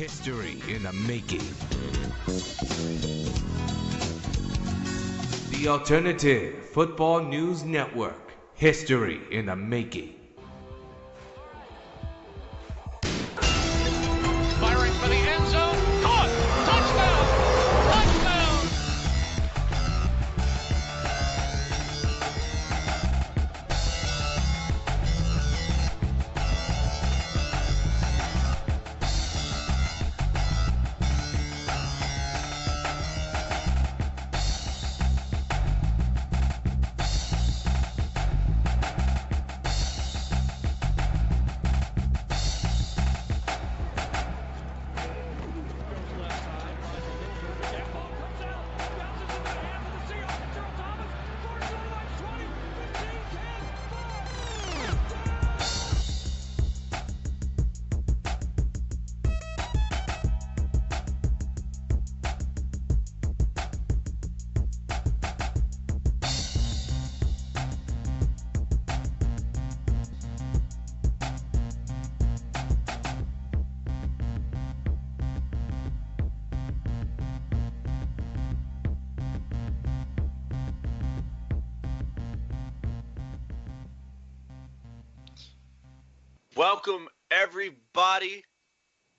History in the making. The Alternative Football News Network. History in the making. Firing for the end zone. Caught. Welcome, everybody,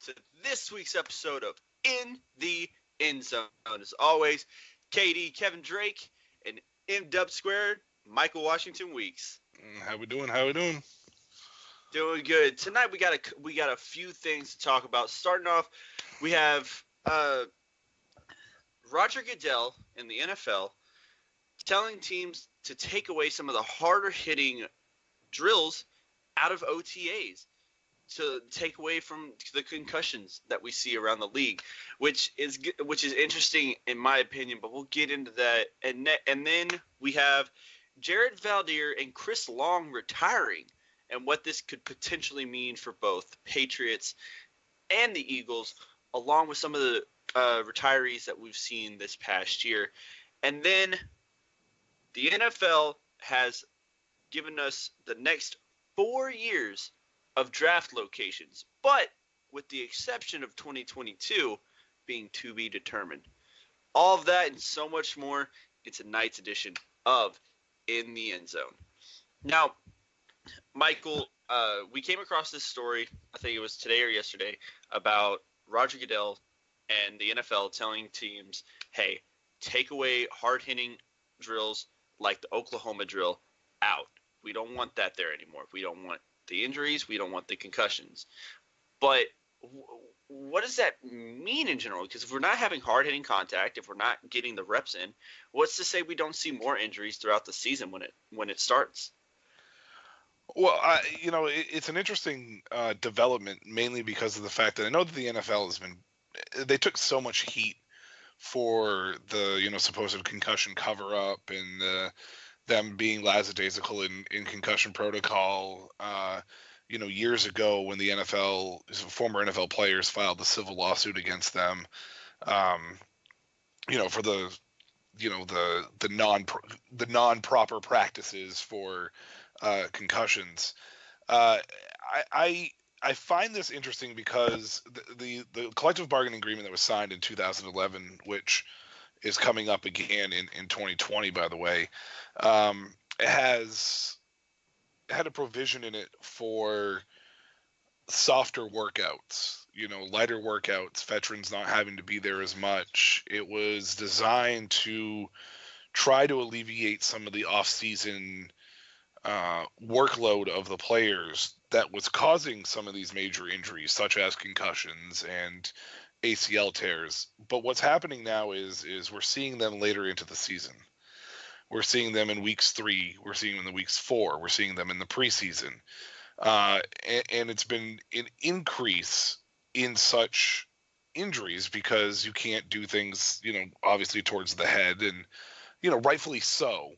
to this week's episode of In the End Zone. As always, KD, Kevin Drake, and M-Dub Squared, Michael Washington Weeks. How we doing? Doing good. Tonight we got a few things to talk about. Starting off, we have Roger Goodell in the NFL telling teams to take away some of the harder hitting drills out of OTAs to take away from the concussions that we see around the league, which is interesting in my opinion, but we'll get into that. And then we have Jared Valdir and Chris Long retiring and what this could potentially mean for both the Patriots and the Eagles, along with some of the retirees that we've seen this past year. And then the NFL has given us the next 4 years of draft locations, but with the exception of 2022 being to be determined. All of that and so much more in tonight's edition of In the End Zone. Now, Michael, we came across this story, I think it was today or yesterday, about Roger Goodell and the NFL telling teams, hey, take away hard-hitting drills like the Oklahoma drill out. We don't want that there anymore. We don't want the injuries. We don't want the concussions. But what does that mean in general? Because if we're not having hard-hitting contact, if we're not getting the reps in, what's to say we don't see more injuries throughout the season when it starts? Well, it's an interesting development, mainly because of the fact that I know that the NFL they took so much heat for the supposed concussion cover-up and them being lackadaisical in concussion protocol, years ago when the former NFL players filed the civil lawsuit against them, for the non-proper practices for concussions. I find this interesting because the collective bargaining agreement that was signed in 2011, which is coming up again in 2020, by the way, has had a provision in it for softer workouts, lighter workouts, veterans not having to be there as much. It was designed to try to alleviate some of the off-season workload of the players that was causing some of these major injuries, such as concussions and ACL tears. But what's happening now is we're seeing them later into the season. We're seeing them in weeks 3. We're seeing them in the weeks 4. We're seeing them in the preseason. And it's been an increase in such injuries because you can't do things, obviously towards the head, and, rightfully so.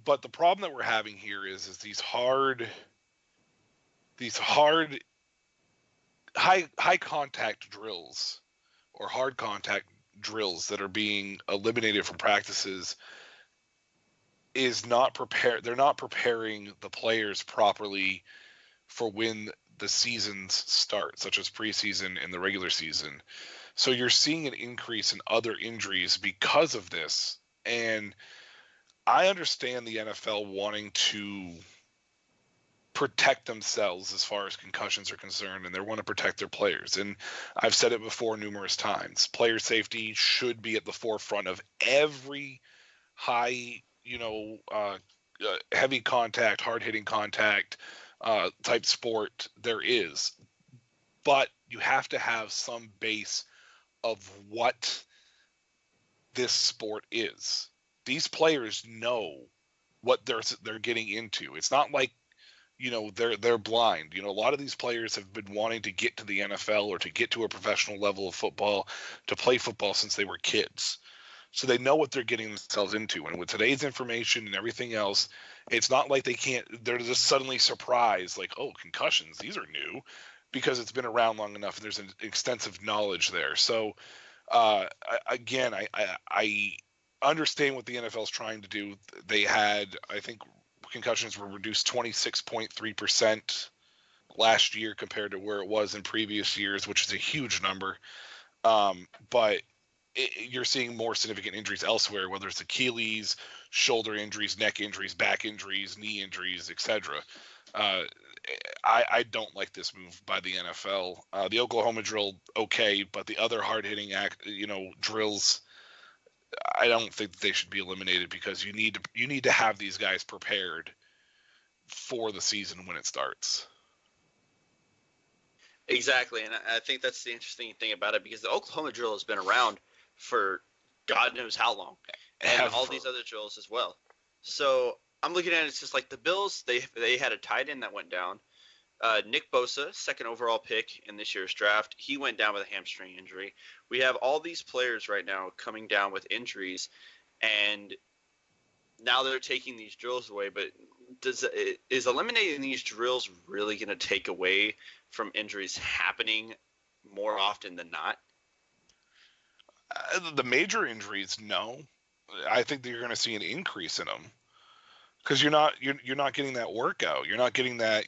But the problem that we're having here is these hard high contact drills or hard contact drills that are being eliminated from practices is not prepared. They're not preparing the players properly for when the seasons start, such as preseason and the regular season. So you're seeing an increase in other injuries because of this. And I understand the NFL wanting to protect themselves as far as concussions are concerned, and they want to protect their players. And I've said it before numerous times. Player safety should be at the forefront of every high, heavy contact, hard-hitting contact type sport there is. But you have to have some base of what this sport is. These players know what they're getting into. It's not like, they're blind. A lot of these players have been wanting to get to the NFL or to get to a professional level of football, to play football since they were kids. So they know what they're getting themselves into. And with today's information and everything else, it's not like they're just suddenly surprised, like, oh, concussions, these are new, because it's been around long enough and there's an extensive knowledge there. So, again, I understand what the NFL is trying to do. They had, I think, concussions were reduced 26.3% last year compared to where it was in previous years, which is a huge number. But you're seeing more significant injuries elsewhere, whether it's Achilles, shoulder injuries, neck injuries, back injuries, knee injuries, etc. I don't like this move by the NFL. The Oklahoma drill, okay, but the other hard-hitting drills, I don't think that they should be eliminated, because you need to have these guys prepared for the season when it starts. Exactly, and I think that's the interesting thing about it, because the Oklahoma drill has been around for God knows how long, and all these other drills as well. So I'm looking at it, it's just like the Bills, they had a tight end that went down. Nick Bosa, second overall pick in this year's draft, he went down with a hamstring injury. We have all these players right now coming down with injuries, and now they're taking these drills away. But is eliminating these drills really going to take away from injuries happening more often than not? The major injuries, no. I think that you're going to see an increase in them, because you're not getting that workout. You're not getting that.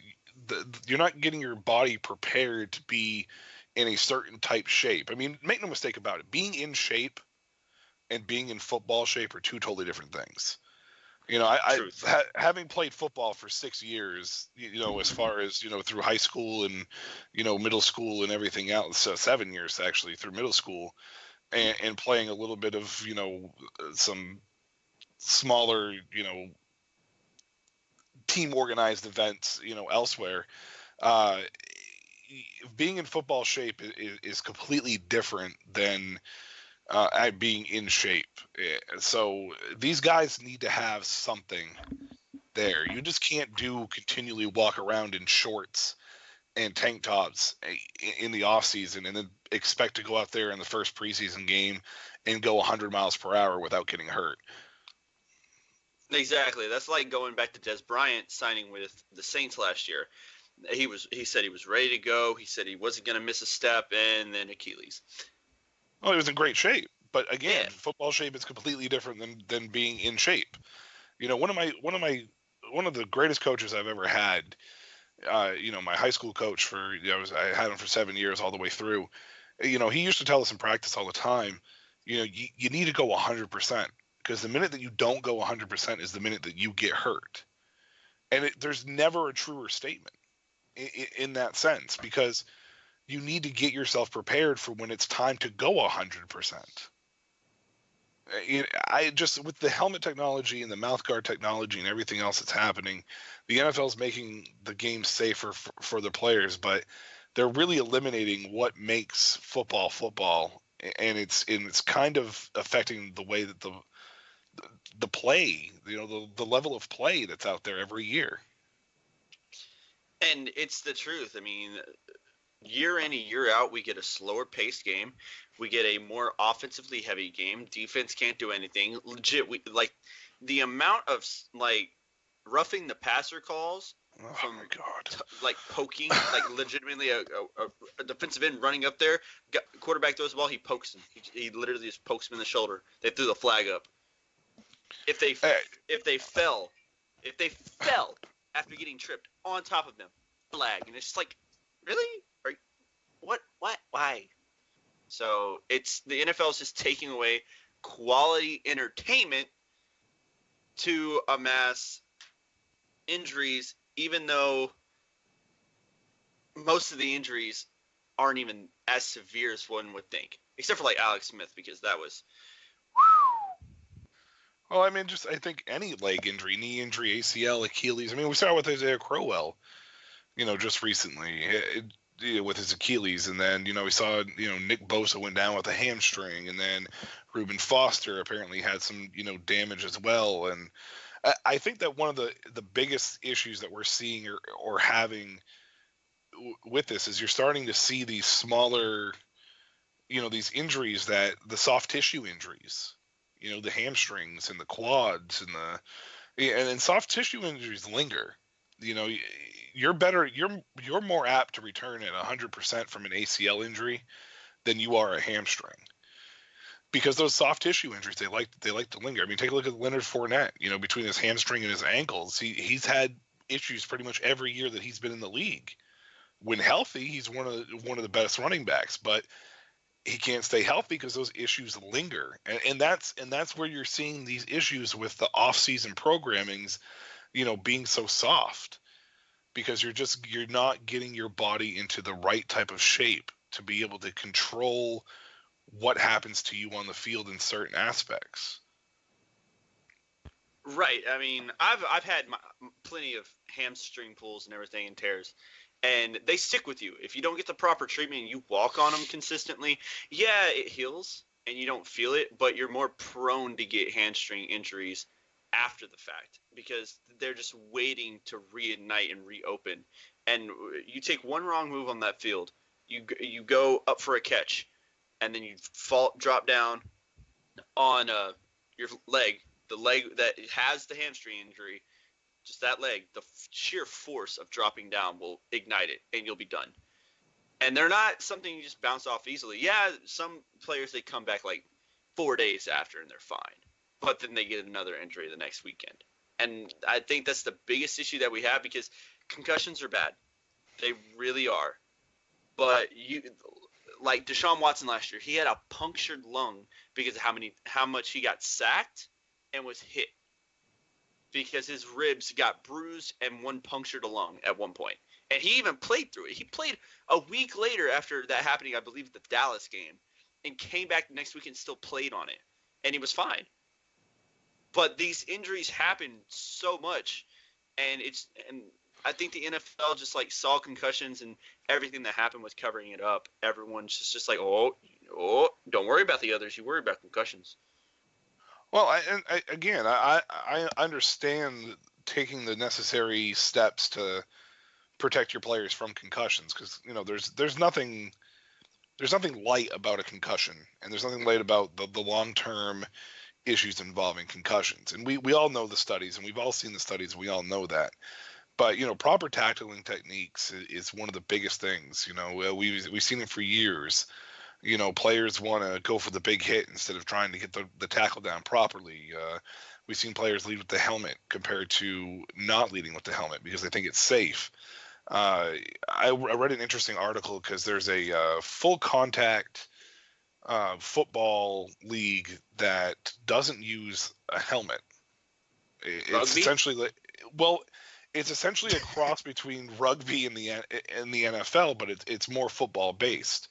You're not getting your body prepared to be in a certain type shape. I mean, make no mistake about it. Being in shape and being in football shape are two totally different things. Having played football for 6 years, as far as, through high school and, middle school and everything else, so 7 years actually through middle school, and playing a little bit of, some smaller, team organized events, elsewhere. Being in football shape is completely different than being in shape. So these guys need to have something there. You just can't continually walk around in shorts and tank tops in the off season and then expect to go out there in the first preseason game and go 100 miles per hour without getting hurt. Exactly. That's like going back to Dez Bryant signing with the Saints last year. He said he was ready to go. He said he wasn't going to miss a step, and then Achilles. Well, he was in great shape, but again, football shape is completely different than being in shape. One of the greatest coaches I've ever had. My high school coach I had him for 7 years all the way through. He used to tell us in practice all the time, you need to go 100%. Because the minute that you don't go 100% is the minute that you get hurt. And there's never a truer statement in that sense, because you need to get yourself prepared for when it's time to go 100%. With the helmet technology and the mouth guard technology and everything else that's happening, the NFL is making the game safer for the players, but they're really eliminating what makes football. And it's kind of affecting the way that the play, the level of play that's out there every year. And it's the truth. I mean, year in and year out, we get a slower paced game. We get a more offensively heavy game. Defense can't do anything. Legit, the amount of roughing the passer calls from my God. Poking, legitimately a defensive end running up there, quarterback throws the ball, he pokes him. He literally just pokes him in the shoulder. They threw the flag up. If they fell after getting tripped on top of them, flag. And it's just like, really? What? Why? So the NFL is just taking away quality entertainment to amass injuries, even though most of the injuries aren't even as severe as one would think, except for like Alex Smith, because that was. Well, I mean, I think any leg injury, knee injury, ACL, Achilles. I mean, we saw with Isaiah Crowell, just recently with his Achilles, and then we saw Nick Bosa went down with a hamstring, and then Reuben Foster apparently had some damage as well. And I think that one of the biggest issues that we're seeing or having with this is you're starting to see these smaller, these injuries, that the soft tissue injuries, the hamstrings and the quads and soft tissue injuries linger. You're more apt to return at 100% from an ACL injury than you are a hamstring, because those soft tissue injuries, they like to linger. I mean, take a look at Leonard Fournette. Between his hamstring and his ankles, he's had issues pretty much every year that he's been in the league. When healthy, he's one of the best running backs, but he can't stay healthy because those issues linger, and that's where you're seeing these issues with the off-season programmings, being so soft, because you're not getting your body into the right type of shape to be able to control what happens to you on the field in certain aspects. Right. I mean, I've had plenty of hamstring pulls and everything and tears, and they stick with you. If you don't get the proper treatment and you walk on them consistently, yeah, it heals and you don't feel it, but you're more prone to get hamstring injuries after the fact because they're just waiting to reignite and reopen. And you take one wrong move on that field, you go up for a catch, and then you drop down on your leg, the leg that has the hamstring injury. Just that leg, the sheer force of dropping down will ignite it, and you'll be done. And they're not something you just bounce off easily. Yeah, some players, they come back like 4 days after, and they're fine. But then they get another injury the next weekend. And I think that's the biggest issue that we have, because concussions are bad. They really are. But like Deshaun Watson last year, he had a punctured lung because of how much he got sacked and was hit, because his ribs got bruised and one punctured a lung at one point. And he even played through it. He played a week later after that happening, I believe, the Dallas game, and came back the next week and still played on it. And he was fine. But these injuries happen so much, and I think the NFL just like saw concussions and everything that happened was covering it up. Everyone's just like, oh, don't worry about the others. You worry about concussions. Well, I understand taking the necessary steps to protect your players from concussions, because there's nothing light about a concussion, and there's nothing light about the long-term issues involving concussions. And we all know the studies, and we've all seen the studies, and we all know that. But proper tackling techniques is one of the biggest things. We've seen it for years. Players want to go for the big hit instead of trying to get the tackle down properly. We've seen players lead with the helmet compared to not leading with the helmet because they think it's safe. I read an interesting article because there's a full contact football league that doesn't use a helmet. It's essentially it's essentially a cross between rugby and the NFL, but it's more football based.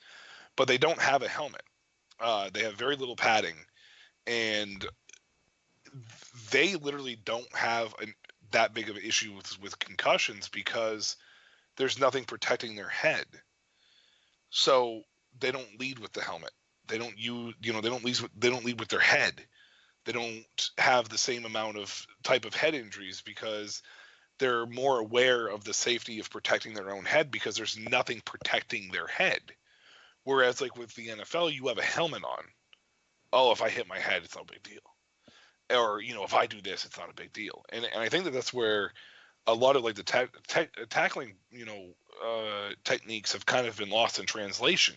But they don't have a helmet. They have very little padding, and they literally don't have that big of an issue with concussions because there's nothing protecting their head. So they don't lead with the helmet. They don't lead with their head. They don't have the same amount of type of head injuries because they're more aware of the safety of protecting their own head because there's nothing protecting their head. Whereas, like with the NFL, you have a helmet on. Oh, if I hit my head, it's no big deal. Or, if I do this, it's not a big deal. And I think that's where a lot of like the tackling, techniques have kind of been lost in translation.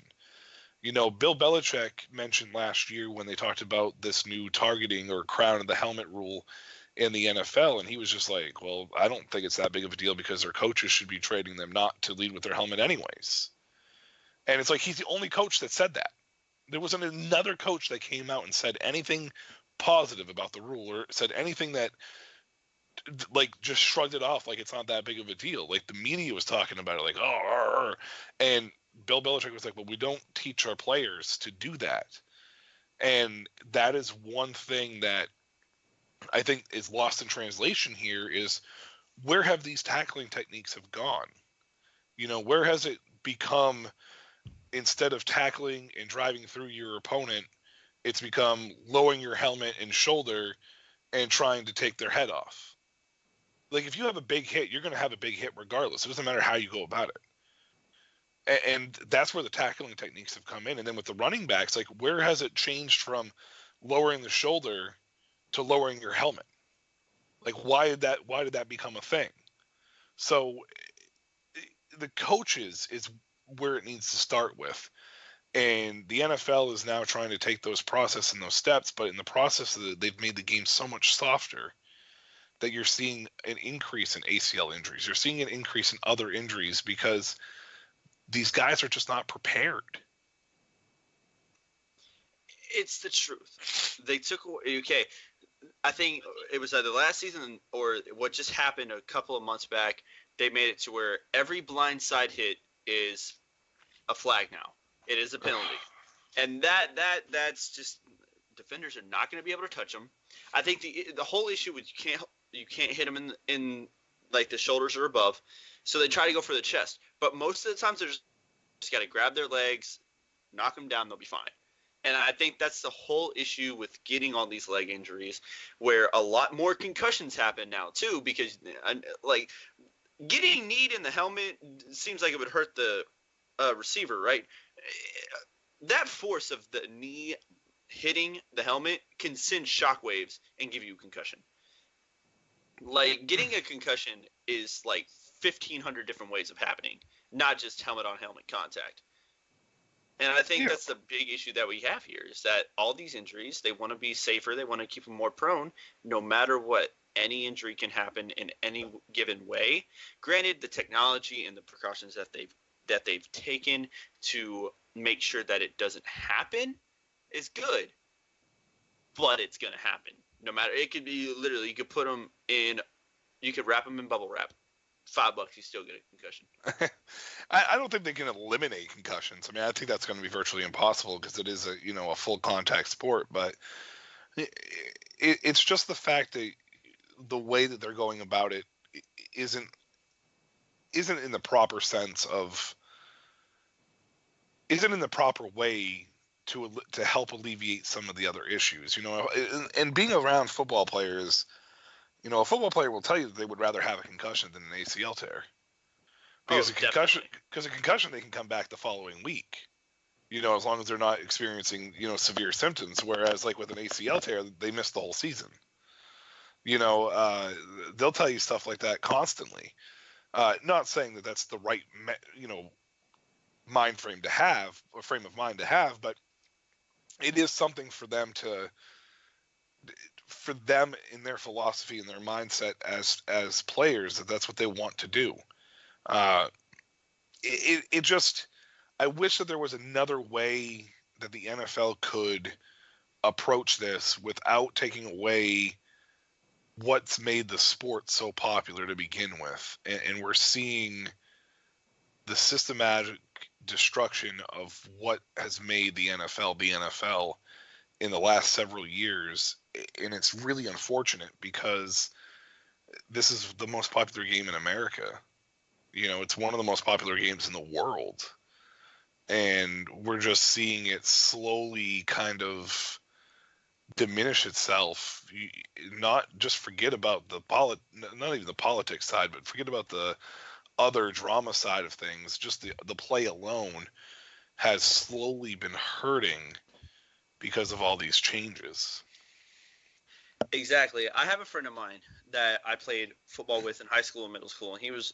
Bill Belichick mentioned last year when they talked about this new targeting or crown of the helmet rule in the NFL, and he was just like, well, I don't think it's that big of a deal because their coaches should be training them not to lead with their helmet anyways. And it's like he's the only coach that said that. There wasn't another coach that came out and said anything positive about the rule or said anything that like just shrugged it off like it's not that big of a deal. Like the media was talking about it like, oh, and Bill Belichick was like, well, we don't teach our players to do that. And that is one thing that I think is lost in translation here is where have these tackling techniques have gone? You know, where has it become instead of tackling and driving through your opponent, it's become lowering your helmet and shoulder and trying to take their head off. Like if you have a big hit, you're going to have a big hit regardless. It doesn't matter how you go about it. And that's where the tackling techniques have come in. And then with the running backs, like where has it changed from lowering the shoulder to lowering your helmet? Like why did that become a thing? So the coaches is where it needs to start with. And the NFL is now trying to take those process and those steps, but in the process they've made the game so much softer that you're seeing an increase in ACL injuries. You're seeing an increase in other injuries because these guys are just not prepared. It's the truth. They took away. Okay, I think it was either last season or what just happened a couple of months back. They made it to where every blindside hit is a flag now. It is a penalty, and that's just defenders are not going to be able to touch them. I think the whole issue with you can't hit them in like the shoulders or above, so they try to go for the chest. But most of the times they're just got to grab their legs, knock them down, they'll be fine. And I think that's the whole issue with getting all these leg injuries, where a lot more concussions happen now too, because like getting kneed in the helmet seems like it would hurt the receiver, right? That force of the knee hitting the helmet can send shockwaves and give you a concussion. Like getting a concussion is like 1,500 different ways of happening, not just helmet on helmet contact. And I think that's the big issue that we have here is that all these injuries, they want to be safer. They want to keep them more prone no matter what. Any injury can happen in any given way. Granted, the technology and the precautions that they've taken to make sure that it doesn't happen is good, but it's going to happen. No matter, it could be literally, you could put them in, you could wrap them in bubble wrap. $5, you still get a concussion. I don't think they can eliminate concussions. I mean, I think that's going to be virtually impossible because it is a full contact sport. But it's just the fact that the way that they're going about it isn't in the proper sense of isn't in the proper way to help alleviate some of the other issues, and being around football players, a football player will tell you that they would rather have a concussion than an ACL tear because a concussion they can come back the following week, as long as they're not experiencing, severe symptoms. Whereas like with an ACL tear, they miss the whole season. They'll tell you stuff like that constantly. Not saying that that's the right, mind frame to have, or frame of mind to have, but it is something for them in their philosophy and their mindset as players, that's what they want to do. I wish that there was another way that the NFL could approach this without taking away what's made the sport so popular to begin with. And we're seeing the systematic destruction of what has made the NFL in the last several years. And it's really unfortunate because this is the most popular game in America. It's one of the most popular games in the world. And we're just seeing it slowly kind of diminish itself. Not just forget about not even the politics side, but forget about the other drama side of things. Just the play alone has slowly been hurting because of all these changes. Exactly. I have a friend of mine that I played football with in high school and middle school, and he was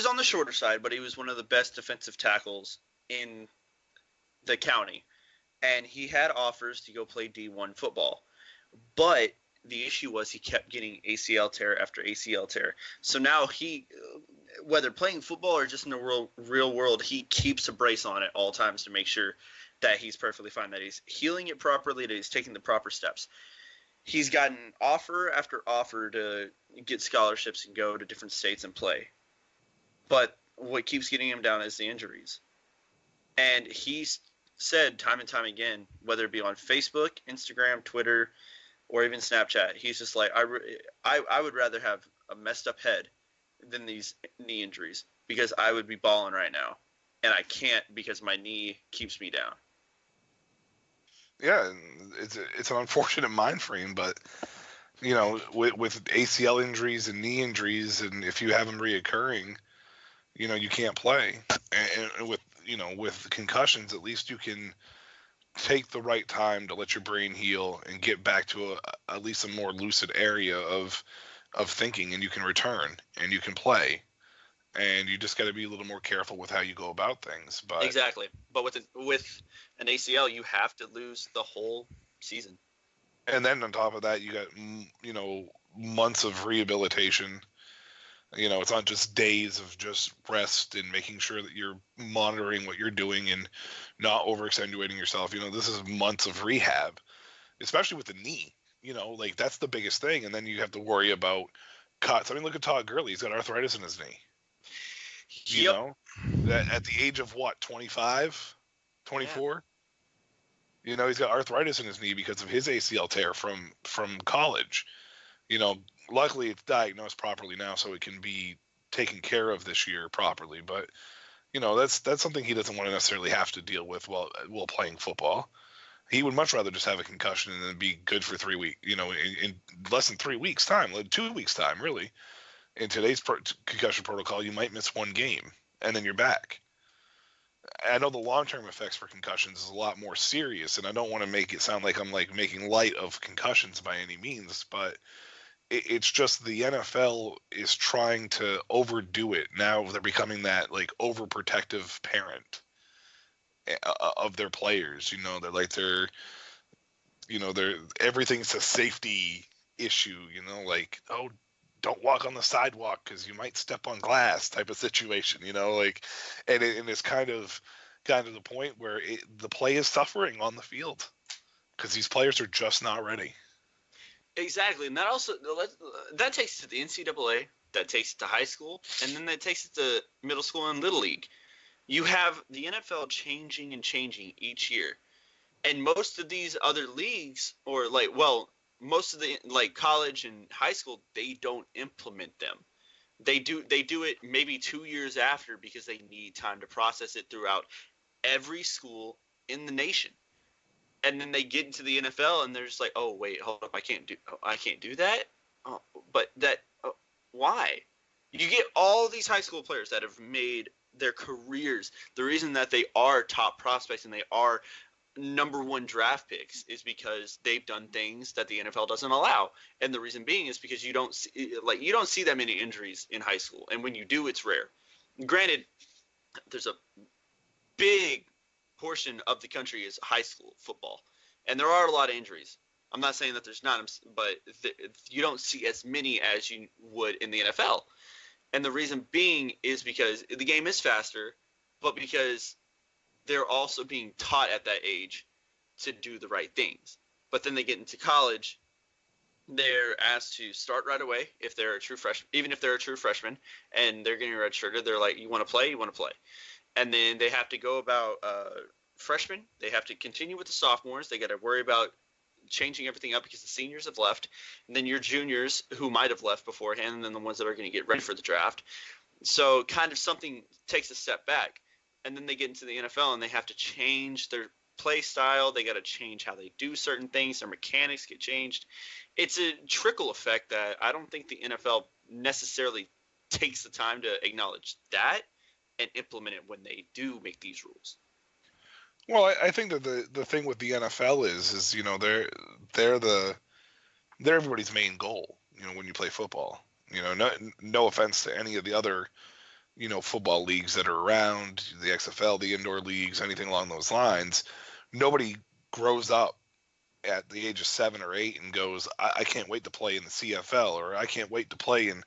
on the shorter side, but he was one of the best defensive tackles in the county. And he had offers to go play D1 football. But the issue was he kept getting ACL tear after ACL tear. So now whether playing football or just in the real world, he keeps a brace on at all times to make sure that he's perfectly fine, that he's healing it properly, that he's taking the proper steps. He's gotten offer after offer to get scholarships and go to different states and play. But what keeps getting him down is the injuries. And he's said time and time again, whether it be on Facebook, Instagram, Twitter, or even Snapchat, he's just like, I would rather have a messed up head than these knee injuries, because I would be balling right now. And I can't because my knee keeps me down. Yeah, it's an unfortunate mind frame, but you know, with ACL injuries and knee injuries, and if you have them reoccurring, you know, you can't play. And with concussions, at least you can take the right time to let your brain heal and get back to at least a more lucid area of thinking, and you can return and you can play. And you just got to be a little more careful with how you go about things. But exactly. But with an ACL, you have to lose the whole season. And then on top of that, you got, you know, months of rehabilitation. You know, it's not just days of just rest and making sure that you're monitoring what you're doing and not overextenuating yourself. You know, this is months of rehab, especially with the knee. You know, like that's the biggest thing. And then you have to worry about cuts. I mean, look at Todd Gurley. He's got arthritis in his knee. You know, that at the age of what, 25, 24? Yeah. You know, he's got arthritis in his knee because of his ACL tear from college. You know, luckily it's diagnosed properly now, so it can be taken care of this year properly. But you know, that's something he doesn't want to necessarily have to deal with while playing football. He would much rather just have a concussion and then be good for 3 weeks. You know, in less than 3 weeks' time, like 2 weeks' time, really. In today's concussion protocol, you might miss one game and then you're back. I know the long-term effects for concussions is a lot more serious, and I don't want to make it sound like I'm like making light of concussions by any means, but it's just the NFL is trying to overdo it. Now they're becoming that like overprotective parent of their players. You know, they're everything's a safety issue. You know, like, oh, don't walk on the sidewalk because you might step on glass type of situation, you know, like, and it's kind of the point where the play is suffering on the field because these players are just not ready. Exactly. And that takes it to the NCAA, that takes it to high school, and then that takes it to middle school and little league. You have the NFL changing and changing each year. And most of these other leagues, or most of the college and high school, they don't implement them. They do it maybe 2 years after because they need time to process it throughout every school in the nation. And then they get into the NFL and they're just like, oh wait, hold up, I can't do that. Oh, but why? You get all these high school players that have made their careers. The reason that they are top prospects and they are number one draft picks is because they've done things that the NFL doesn't allow. And the reason being is because you don't see that many injuries in high school. And when you do, it's rare. Granted, there's a big portion of the country is high school football. And there are a lot of injuries. I'm not saying that there's not, but you don't see as many as you would in the NFL. And the reason being is because the game is faster, but because they're also being taught at that age to do the right things. But then they get into college, they're asked to start right away if they're a true freshman, even if they're a true freshman, and they're getting redshirted, they're like, you want to play? You want to play. And then they have to go about freshmen. They have to continue with the sophomores. They got to worry about changing everything up because the seniors have left. And then your juniors who might have left beforehand, and then the ones that are going to get ready for the draft. So kind of something takes a step back. And then they get into the NFL and they have to change their play style. They got to change how they do certain things. Their mechanics get changed. It's a trickle effect that I don't think the NFL necessarily takes the time to acknowledge that and implement it when they do make these rules. Well, I think that the thing with the NFL is you know they're everybody's main goal. You know, when you play football. You know, no offense to any of the other, you know, football leagues that are around, the XFL, the indoor leagues, anything along those lines. Nobody grows up at the age of 7 or 8 and goes, I can't wait to play in the CFL, or I can't wait to play in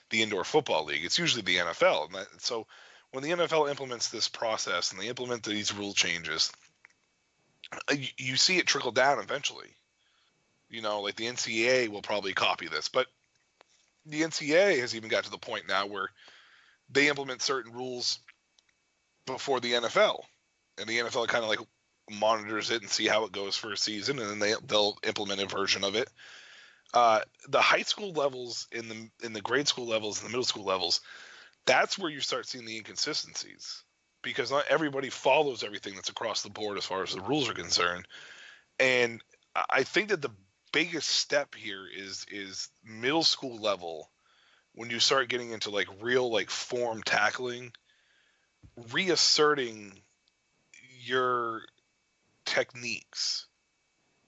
the indoor football league. It's usually the NFL. So when the NFL implements this process and they implement these rule changes, you see it trickle down eventually. Like the NCAA will probably copy this, but the NCAA has even got to the point now where they implement certain rules before the NFL, and the NFL kind of like monitors it and see how it goes for a season, and then they'll implement a version of it. The high school levels, in the grade school levels, and the middle school levels, that's where you start seeing the inconsistencies, because not everybody follows everything that's across the board as far as the rules are concerned. And I think that the biggest step here is middle school level, when you start getting into like real like form tackling, reasserting your techniques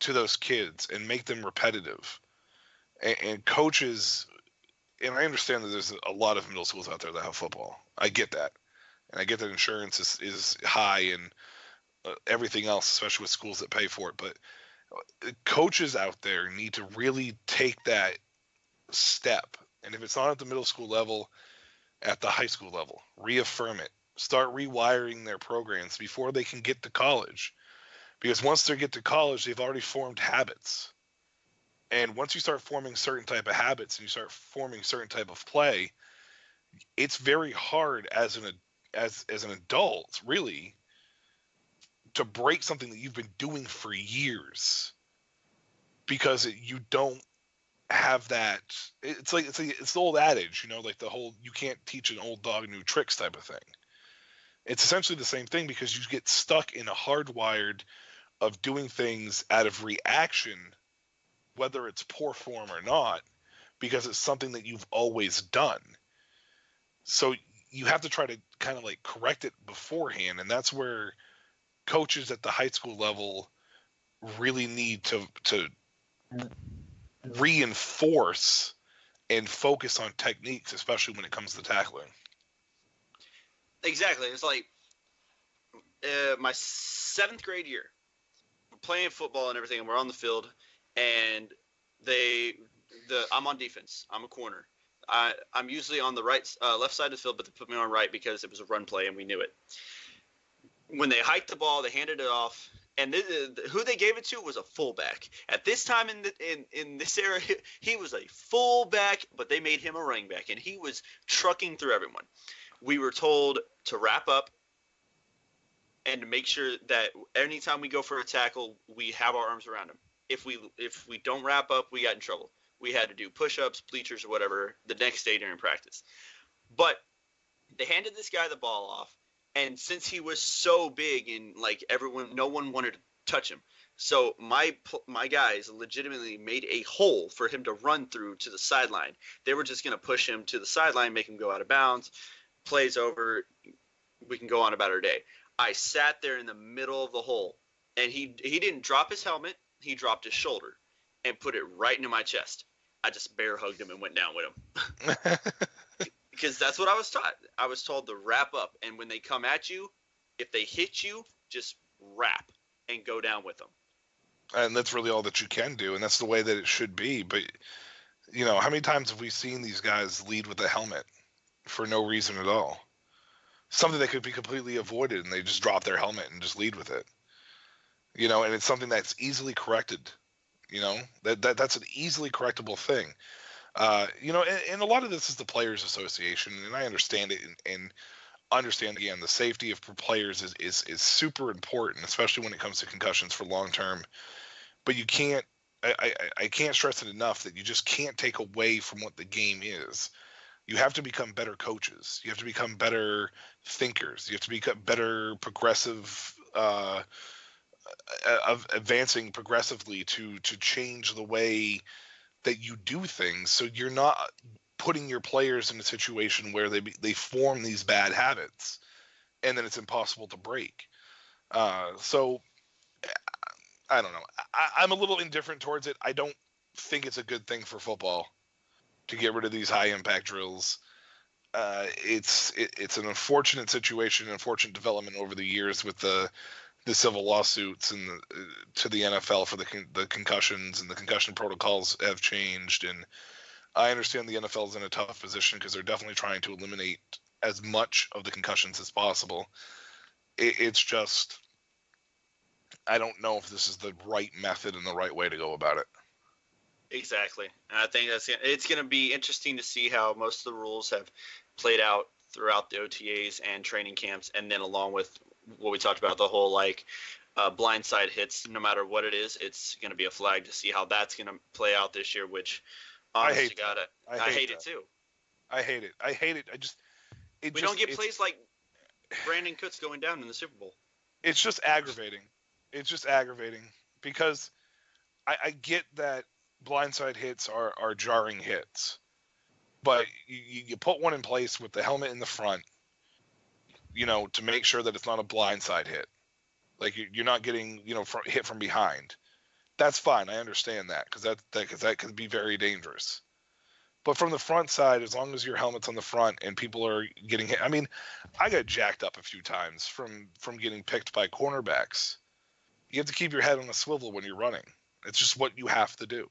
to those kids and make them repetitive. And coaches, and I understand that there's a lot of middle schools out there that have football. I get that. And I get that insurance is high and everything else, especially with schools that pay for it. But coaches out there need to really take that step. And if it's not at the middle school level, at the high school level, reaffirm it. Start rewiring their programs before they can get to college. Because once they get to college, they've already formed habits. And once you start forming certain type of habits and you start forming certain type of play, it's very hard as an adult, really, to break something that you've been doing for years, because you don't have that. It's the old adage, like the whole "you can't teach an old dog new tricks" type of thing. It's essentially the same thing, because you get stuck in a hardwired of doing things out of reaction, whether it's poor form or not, because it's something that you've always done. So you have to try to kind of like correct it beforehand. And that's where coaches at the high school level really need to reinforce and focus on techniques, especially when it comes to tackling. Exactly. It's like my 7th grade year, we're playing football and everything, and we're on the field, and I'm on defense. I'm a corner. I'm usually on the left side of the field, but they put me on right because it was a run play and we knew it. When they hiked the ball, they handed it off, and who they gave it to was a fullback. At this time in this era, he was a fullback, but they made him a running back, and he was trucking through everyone. We were told to wrap up and to make sure that anytime we go for a tackle, we have our arms around him. If we don't wrap up, we got in trouble. We had to do push-ups, bleachers, or whatever the next day during practice. But they handed this guy the ball off, and since he was so big and like no one wanted to touch him, so my guys legitimately made a hole for him to run through to the sideline. They were just going to push him to the sideline, make him go out of bounds. Plays over, we can go on about our day. I sat there in the middle of the hole, and he didn't drop his helmet. He dropped his shoulder and put it right into my chest. I just bear hugged him and went down with him. Because that's what I was taught. I was told to wrap up, and when they come at you, if they hit you, just wrap and go down with them. And that's really all that you can do, and that's the way that it should be. But, how many times have we seen these guys lead with a helmet for no reason at all? Something that could be completely avoided, and they just drop their helmet and just lead with it. And it's something that's easily corrected. That's an easily correctable thing. And a lot of this is the Players Association, and I understand it, and understand, again, the safety of players is super important, especially when it comes to concussions for long term. But you can't, I can't stress it enough that you just can't take away from what the game is. You have to become better coaches. You have to become better thinkers. You have to become better progressive, of advancing progressively to change the way that you do things, so you're not putting your players in a situation where they form these bad habits, and then it's impossible to break. So I don't know. I'm a little indifferent towards it. I don't think it's a good thing for football to get rid of these high impact drills. It's an unfortunate situation, unfortunate development over the years with the the civil lawsuits and to the NFL for the concussions, and the concussion protocols have changed. And I understand the NFL is in a tough position because they're definitely trying to eliminate as much of the concussions as possible. It's just, I don't know if this is the right method and the right way to go about it. Exactly. And I think it's going to be interesting to see how most of the rules have played out throughout the OTAs and training camps, and then along with what we talked about, the whole blindside hits. No matter what it is, it's going to be a flag to see how that's going to play out this year. Which, honestly, I hate it too. I hate it. We don't get plays like Brandon Cooks going down in the Super Bowl. It's just aggravating. Because I get that blindside hits are jarring hits, but you put one in place with the helmet in the front, to make sure that it's not a blindside hit. Like you're not getting, hit from behind. That's fine. I understand that because that could be very dangerous. But from the front side, as long as your helmet's on the front and people are getting hit. I mean, I got jacked up a few times from getting picked by cornerbacks. You have to keep your head on a swivel when you're running. It's just what you have to do.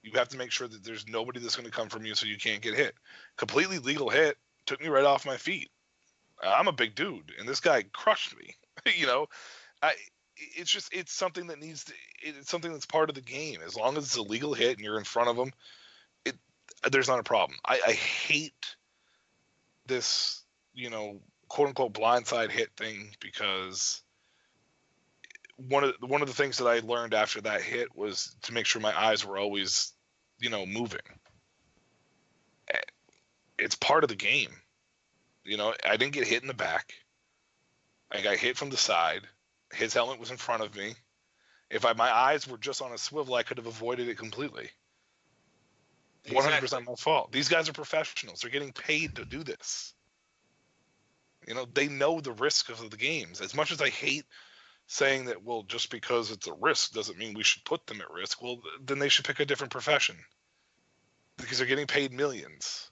You have to make sure that there's nobody that's going to come from you so you can't get hit. Completely legal hit. Took me right off my feet. I'm a big dude, and this guy crushed me. It's something that it's something that's part of the game. As long as it's a legal hit and you're in front of them, there's not a problem. I hate this, quote unquote blindside hit thing, because one of the things that I learned after that hit was to make sure my eyes were always, moving. It's part of the game. I didn't get hit in the back. I got hit from the side. His helmet was in front of me. If my eyes were just on a swivel, I could have avoided it completely. 100% my fault. These guys are professionals. They're getting paid to do this. They know the risk of the games. As much as I hate saying that, well, just because it's a risk doesn't mean we should put them at risk. Well, then they should pick a different profession, because they're getting paid millions.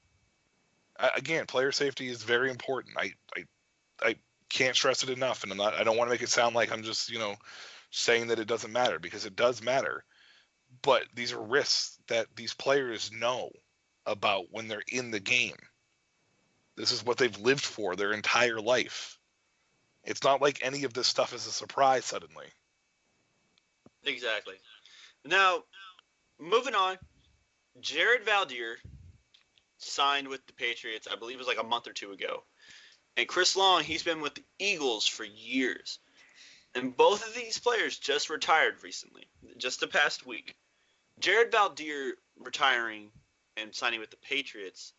Again, player safety is very important. I can't stress it enough, and I don't want to make it sound like I'm just, saying that it doesn't matter, because it does matter. But these are risks that these players know about when they're in the game. This is what they've lived for their entire life. It's not like any of this stuff is a surprise suddenly. Exactly. Now, moving on, Jared Valdir signed with the Patriots, I believe it was like a month or two ago. And Chris Long, he's been with the Eagles for years. And both of these players just retired recently, just the past week. Jared Valdir retiring and signing with the Patriots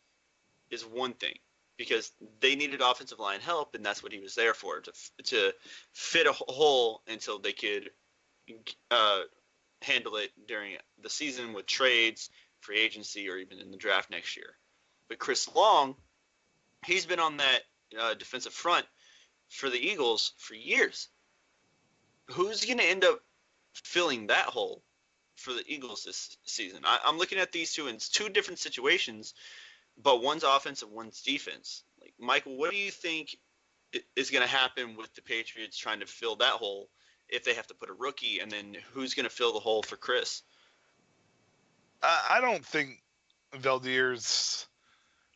is one thing, because they needed offensive line help, and that's what he was there for, to fit a hole until they could handle it during the season with trades, free agency, or even in the draft next year. But Chris Long, he's been on that defensive front for the Eagles for years. Who's going to end up filling that hole for the Eagles this season? I'm looking at these two in two different situations, but one's offense and one's defense. Like, Michael, what do you think is going to happen with the Patriots trying to fill that hole if they have to put a rookie, and then who's going to fill the hole for Chris? I don't think Valdir's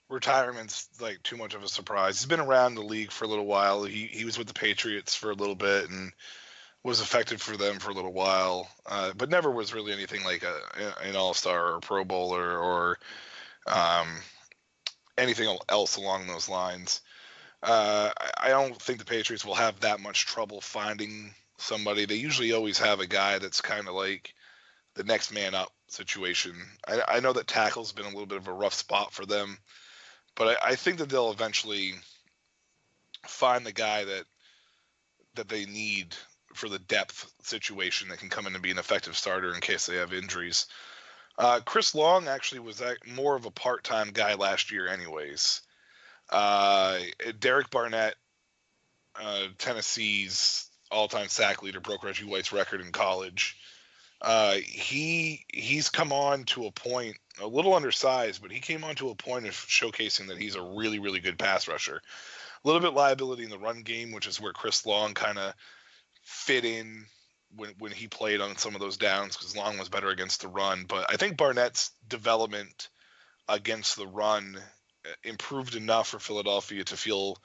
retirement's like too much of a surprise. He's been around the league for a little while. He was with the Patriots for a little bit and was effective for them for a little while, but never was really anything like an all-star or Pro Bowler or anything else along those lines. I don't think the Patriots will have that much trouble finding somebody. They usually always have a guy that's kind of like the next man up situation. I know that tackle's been a little bit of a rough spot for them, but I think that they'll eventually find the guy that they need for the depth situation that can come in and be an effective starter in case they have injuries. Chris Long actually was more of a part-time guy last year anyways. Derek Barnett, Tennessee's all-time sack leader, broke Reggie White's record in college. He's come on to a point, a little undersized, but he came on to a point of showcasing that he's a really, really good pass rusher. A little bit liability in the run game, which is where Chris Long kind of fit in when he played on some of those downs, because Long was better against the run. But I think Barnett's development against the run improved enough for Philadelphia to feel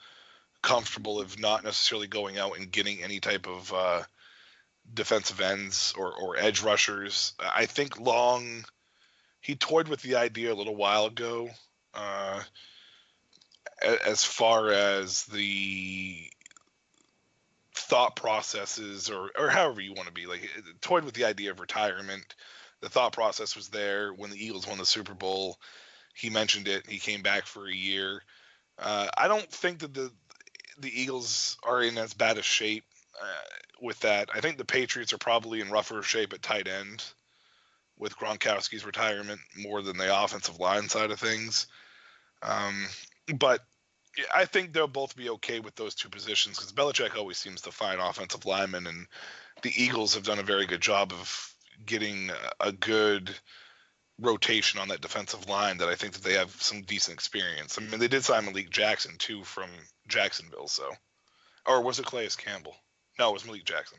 comfortable, if not necessarily going out and getting any type of defensive ends or edge rushers. I think Long, he toyed with the idea a little while ago, as far as the thought processes, or however you want to be, like, toyed with the idea of retirement. The thought process was there when the Eagles won the Super Bowl. He mentioned it. He came back for a year. I don't think that the Eagles are in as bad a shape with that. I think the Patriots are probably in rougher shape at tight end with Gronkowski's retirement more than the offensive line side of things. But I think they'll both be okay with those two positions, because Belichick always seems to find offensive linemen, and the Eagles have done a very good job of getting a good rotation on that defensive line that I think that they have some decent experience. I mean, they did sign Malik Jackson too from Jacksonville, so. Or was it Calais Campbell? No, it was Malik Jackson.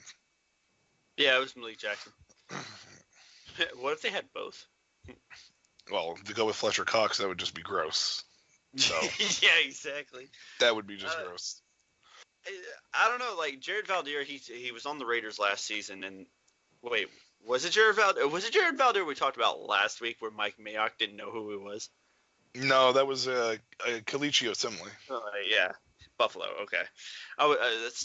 Yeah, it was Malik Jackson. What if they had both? Well, to go with Fletcher Cox, that would just be gross. So yeah, exactly. That would be just gross. I don't know, like Jared Valdir, he was on the Raiders last season, and wait, was it Jared Valdir we talked about last week where Mike Mayock didn't know who he was? No, that was Kalichi Osemele. Yeah, Buffalo. Okay, that's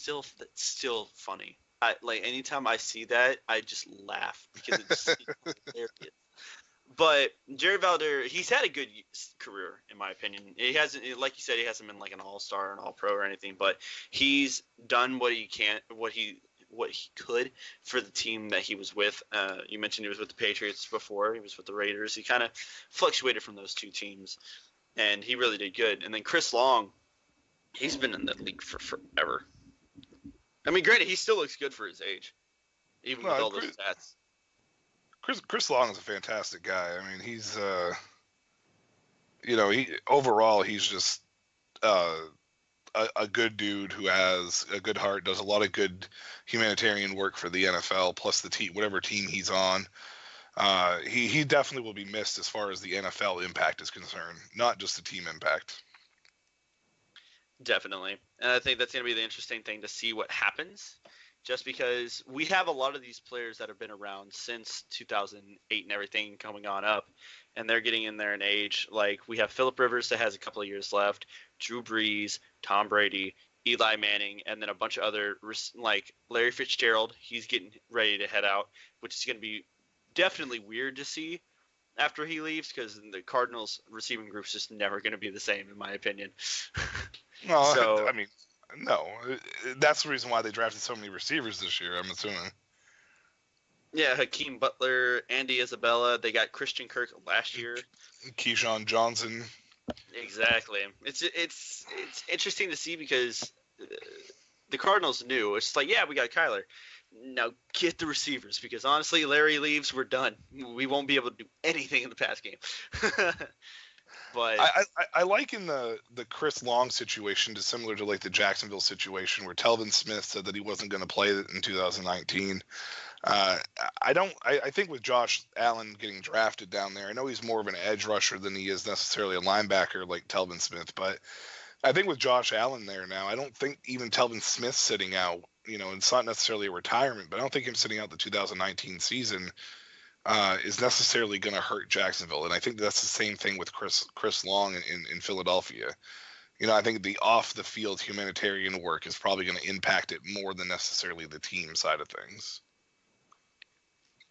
still funny. Like anytime I see that, I just laugh because it's hilarious. But Jared Valdir, he's had a good career in my opinion. He hasn't, like you said, he hasn't been like an all-star, an all-pro or anything, but he's done what he could for the team that he was with. You mentioned he was with the Patriots before. He was with the Raiders. He kind of fluctuated from those two teams, and he really did good. And then Chris Long, he's been in the league for forever. I mean, granted, he still looks good for his age, even with all those stats. Chris Long is a fantastic guy. I mean, he's, overall, he's just a good dude who has a good heart, does a lot of good humanitarian work for the NFL, plus the team, whatever team he's on. He definitely will be missed as far as the NFL impact is concerned, not just the team impact. Definitely. And I think that's going to be the interesting thing to see what happens, just because we have a lot of these players that have been around since 2008 and everything coming on up, and they're getting in there in age. Like, we have Phillip Rivers that has a couple of years left, Drew Brees, Tom Brady, Eli Manning, and then a bunch of other, like Larry Fitzgerald. He's getting ready to head out, which is going to be definitely weird to see after he leaves, because the Cardinals receiving group's just never going to be the same, in my opinion. No, So, I mean, no. That's the reason why they drafted so many receivers this year, I'm assuming. yeah, Hakeem Butler, Andy Isabella. They got Christian Kirk last year. Keyshawn Johnson. Exactly. It's interesting to see because the Cardinals knew. It's like, yeah, we got Kyler. Now get the receivers, because honestly, Larry leaves, we're done. We won't be able to do anything in the pass game. But I liken the Chris Long situation to similar to like the Jacksonville situation where Telvin Smith said that he wasn't going to play in 2019. I think with Josh Allen getting drafted down there, I know he's more of an edge rusher than he is necessarily a linebacker like Telvin Smith, but I think with Josh Allen there now, I don't think even Telvin Smith sitting out, it's not necessarily a retirement, but I don't think him sitting out the 2019 season is necessarily going to hurt Jacksonville. And I think that's the same thing with Chris Long in Philadelphia. I think the off-the-field humanitarian work is probably going to impact it more than necessarily the team side of things.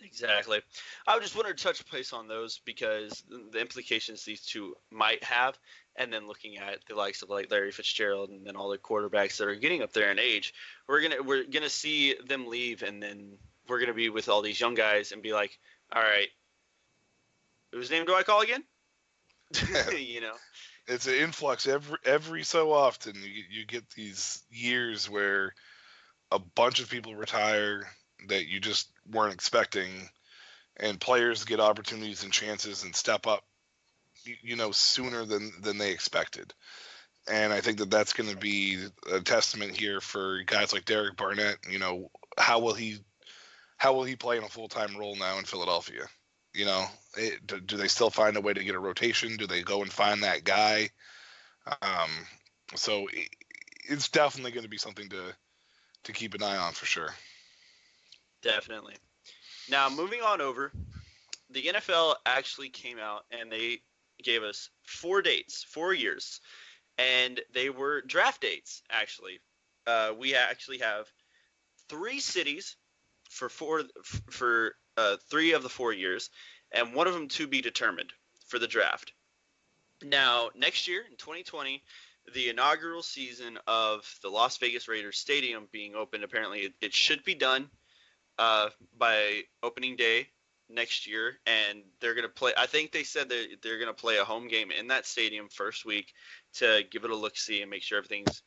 exactly. I just wanted to touch base on those because the implications these two might have, and then looking at the likes of like Larry Fitzgerald and then all the quarterbacks that are getting up there in age, we're gonna see them leave, and then we're gonna be with all these young guys and be like, all right, whose name do I call again? It's an influx every so often. You get these years where a bunch of people retire that you just weren't expecting, and players get opportunities and chances and step up, sooner than they expected. And I think that that's going to be a testament here for guys like Derek Barnett, how will he play in a full-time role now in Philadelphia? You know, do they still find a way to get a rotation? Do they go and find that guy? So it's definitely going to be something to keep an eye on for sure. Definitely. Now, moving on over, the NFL actually came out and they gave us 4 dates, 4 years, and they were draft dates, actually. We actually have 3 cities for 3 of the 4 years, and one of them to be determined for the draft. Now, next year, in 2020, the inaugural season of the Las Vegas Raiders Stadium being opened, apparently it should be done by opening day next year, and they're going to play. I think they said that they're going to play a home game in that stadium first week to give it a look-see and make sure everything's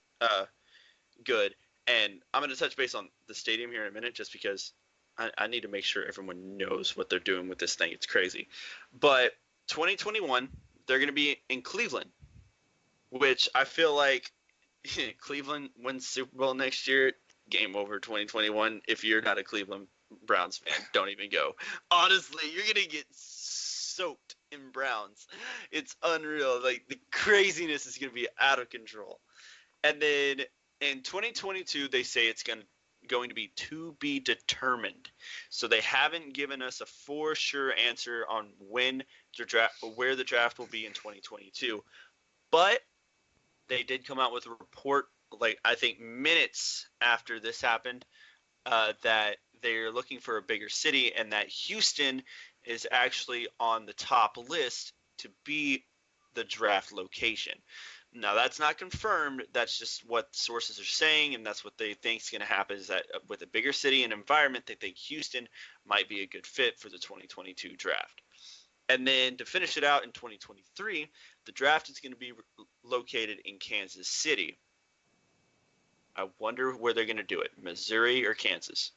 good. And I'm going to touch base on the stadium here in a minute just because I need to make sure everyone knows what they're doing with this thing. It's crazy. But 2021, they're going to be in Cleveland, which I feel like Cleveland wins Super Bowl next year. Game over 2021. If you're not a Cleveland Browns fan, don't even go. Honestly, you're going to get soaked in Browns. It's unreal. Like, the craziness is going to be out of control. And then in 2022, they say it's going to be determined. So they haven't given us a for sure answer on where the draft will be in 2022. But they did come out with a report, like I think minutes after this happened, that they're looking for a bigger city and that Houston is actually on the top list to be the draft location. Now, that's not confirmed. That's just what sources are saying, and that's what they think is going to happen, is that with a bigger city and environment, they think Houston might be a good fit for the 2022 draft. And then to finish it out in 2023, the draft is going to be located in Kansas City. I wonder where they're going to do it, Missouri or Kansas?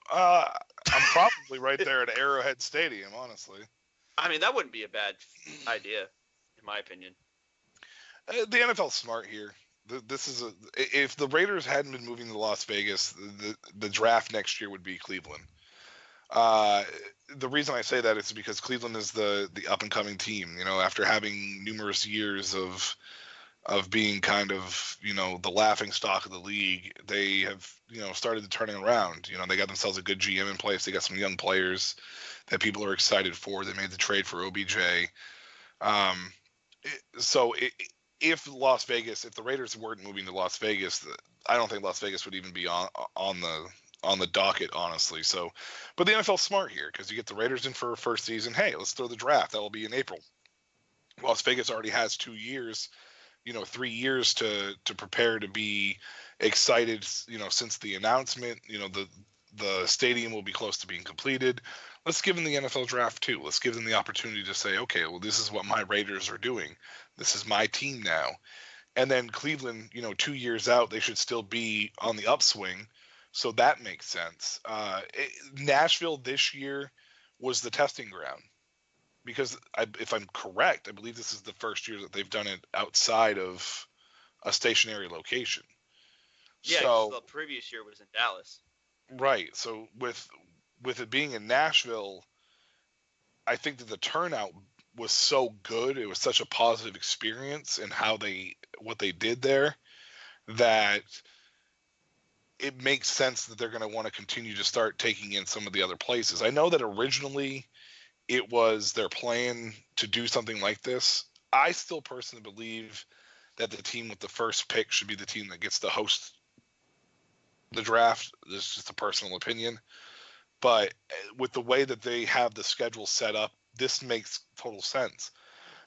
I'm probably right there at Arrowhead Stadium, honestly. I mean, that wouldn't be a bad idea, in my opinion. The NFL's smart here. If the Raiders hadn't been moving to Las Vegas, the draft next year would be Cleveland. The reason I say that is because Cleveland is the up and coming team. You know, after having numerous years of being kind of, you know, the laughing stock of the league, they have, you know, started to turning around. You know, they got themselves a good GM in place. They got some young players that people are excited for. They made the trade for OBJ. If the Raiders weren't moving to Las Vegas, I don't think Las Vegas would even be on the docket, honestly. So, but the NFL's smart here because you get the Raiders in for a first season. Hey, let's throw the draft. That will be in April. Las Vegas already has 2 years, 3 years to prepare to be excited, since the announcement. The stadium will be close to being completed. Let's give them the NFL draft too. Let's give them the opportunity to say, okay, well, this is what my Raiders are doing. This is my team now. And then Cleveland, 2 years out, they should still be on the upswing. So that makes sense. Nashville this year was the testing ground because if I'm correct, I believe this is the first year that they've done it outside of a stationary location. Yeah, so the previous year was in Dallas. Right. So with it being in Nashville, I think that the turnout was so good. It was such a positive experience in what they did there that it makes sense that they're going to want to continue to start taking in some of the other places. I know that originally it was their plan to do something like this. I still personally believe that the team with the first pick should be the team that gets to host the draft. This is just a personal opinion. But with the way that they have the schedule set up, this makes total sense.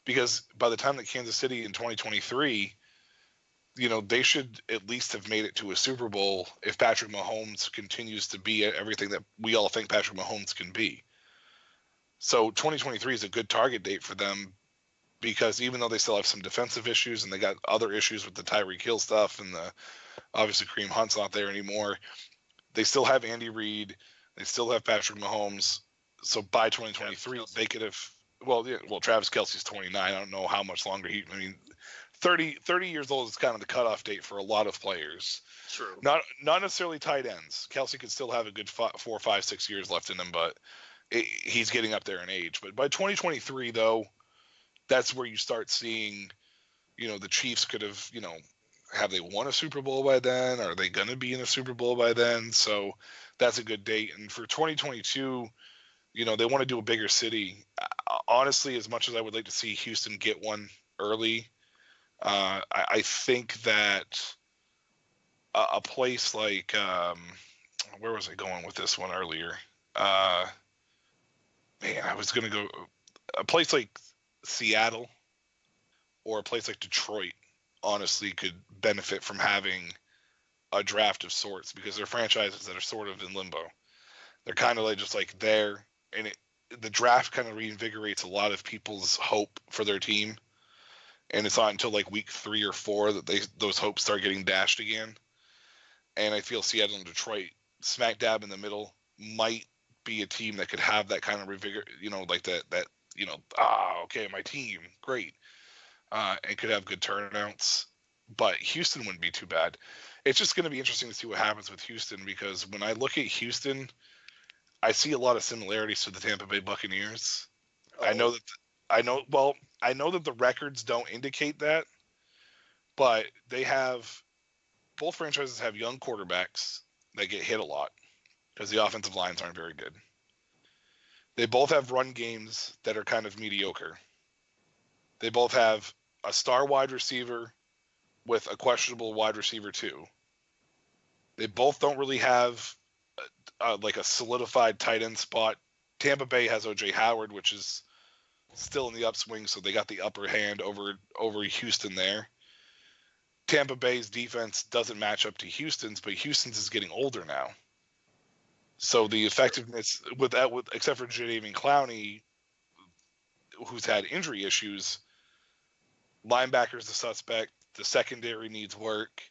Because by the time that Kansas City in 2023, they should at least have made it to a Super Bowl if Patrick Mahomes continues to be everything that we all think Patrick Mahomes can be. So 2023 is a good target date for them because even though they still have some defensive issues and they got other issues with the Tyreek Hill stuff and obviously Kareem Hunt's not there anymore, they still have Andy Reid. They still have Patrick Mahomes. So by 2023, they could have – Travis Kelce's 29. I don't know how much longer 30 years old is kind of the cutoff date for a lot of players. True. Not necessarily tight ends. Kelsey could still have a good 4, 5, 6 years left in him, but he's getting up there in age. But by 2023, though, that's where you start seeing, the Chiefs could have, have they won a Super Bowl by then? Are they going to be in a Super Bowl by then? So that's a good date. And for 2022, they want to do a bigger city. Honestly, as much as I would like to see Houston get one early, I think that a place like where was I going with this one earlier? I was going to go a place like Seattle or a place like Detroit. Honestly, could benefit from having a draft of sorts because they're franchises that are sort of in limbo. They're kind of like just like there, and the draft kind of reinvigorates a lot of people's hope for their team. And it's not until like week 3 or 4 that those hopes start getting dashed again. And I feel Seattle and Detroit, smack dab in the middle, might be a team that could have that kind of like that okay, my team, great. And could have good turnouts. But Houston wouldn't be too bad. It's just going to be interesting to see what happens with Houston because when I look at Houston, I see a lot of similarities to the Tampa Bay Buccaneers. Oh. I know that the records don't indicate that, but both franchises have young quarterbacks that get hit a lot because the offensive lines aren't very good. They both have run games that are kind of mediocre. They both have a star wide receiver with a questionable wide receiver too. They both don't really have like a solidified tight end spot. Tampa Bay has O.J. Howard, which is still in the upswing, so they got the upper hand over Houston there. Tampa Bay's defense doesn't match up to Houston's, but Houston's is getting older now. So the effectiveness except for Jadeveon Clowney, who's had injury issues, linebacker's the suspect. The secondary needs work.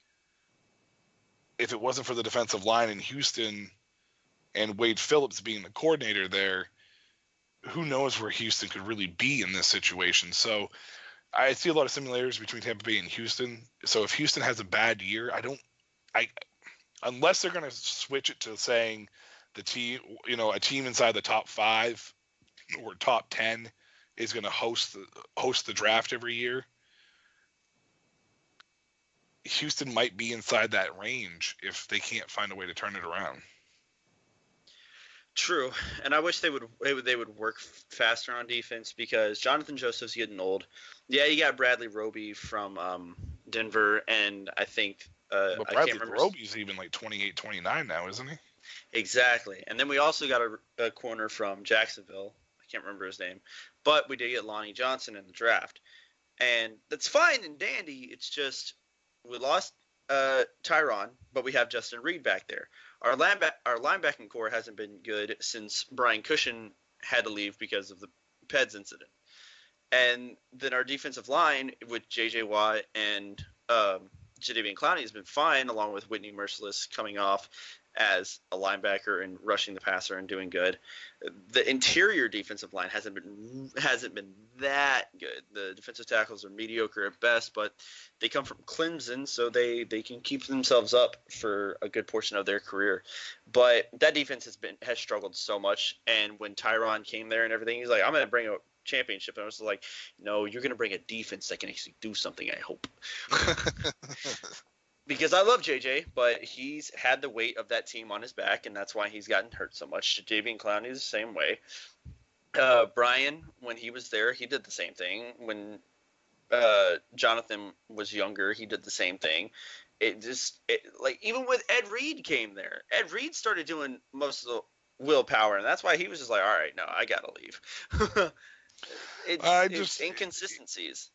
If it wasn't for the defensive line in Houston and Wade Phillips being the coordinator there, who knows where Houston could really be in this situation. So I see a lot of similarities between Tampa Bay and Houston. So if Houston has a bad year, unless they're going to switch it to saying the team, a team inside the top 5 or top 10 is going to host the draft every year, Houston might be inside that range if they can't find a way to turn it around. True, and I wish they would work faster on defense because Jonathan Joseph's getting old. Yeah, you got Bradley Roby from Denver, and I think but Bradley Roby's even like 28, 29 now, isn't he? Exactly, and then we also got a corner from Jacksonville. I can't remember his name, but we did get Lonnie Johnson in the draft, and that's fine and dandy. It's just we lost Tyron, but we have Justin Reed back there. Our linebacking core hasn't been good since Brian Cushion had to leave because of the PEDS incident. And then our defensive line with J.J. Watt and Jadeveon Clowney has been fine, along with Whitney Merciless coming off as a linebacker and rushing the passer and doing good. The interior defensive line hasn't been that good. The defensive tackles are mediocre at best, but they come from Clemson, so they can keep themselves up for a good portion of their career. But that defense has struggled so much. And when Tyron came there and everything, he's like, I'm going to bring a championship. And I was like, no, you're going to bring a defense that can actually do something, I hope. Because I love JJ, but he's had the weight of that team on his back, and that's why he's gotten hurt so much. Jadeveon Clowney is the same way. Brian, when he was there, he did the same thing. When Jonathan was younger, he did the same thing. Even with Ed Reed came there, Ed Reed started doing most of the willpower, and that's why he was just like, all right, no, I got to leave. It's inconsistencies.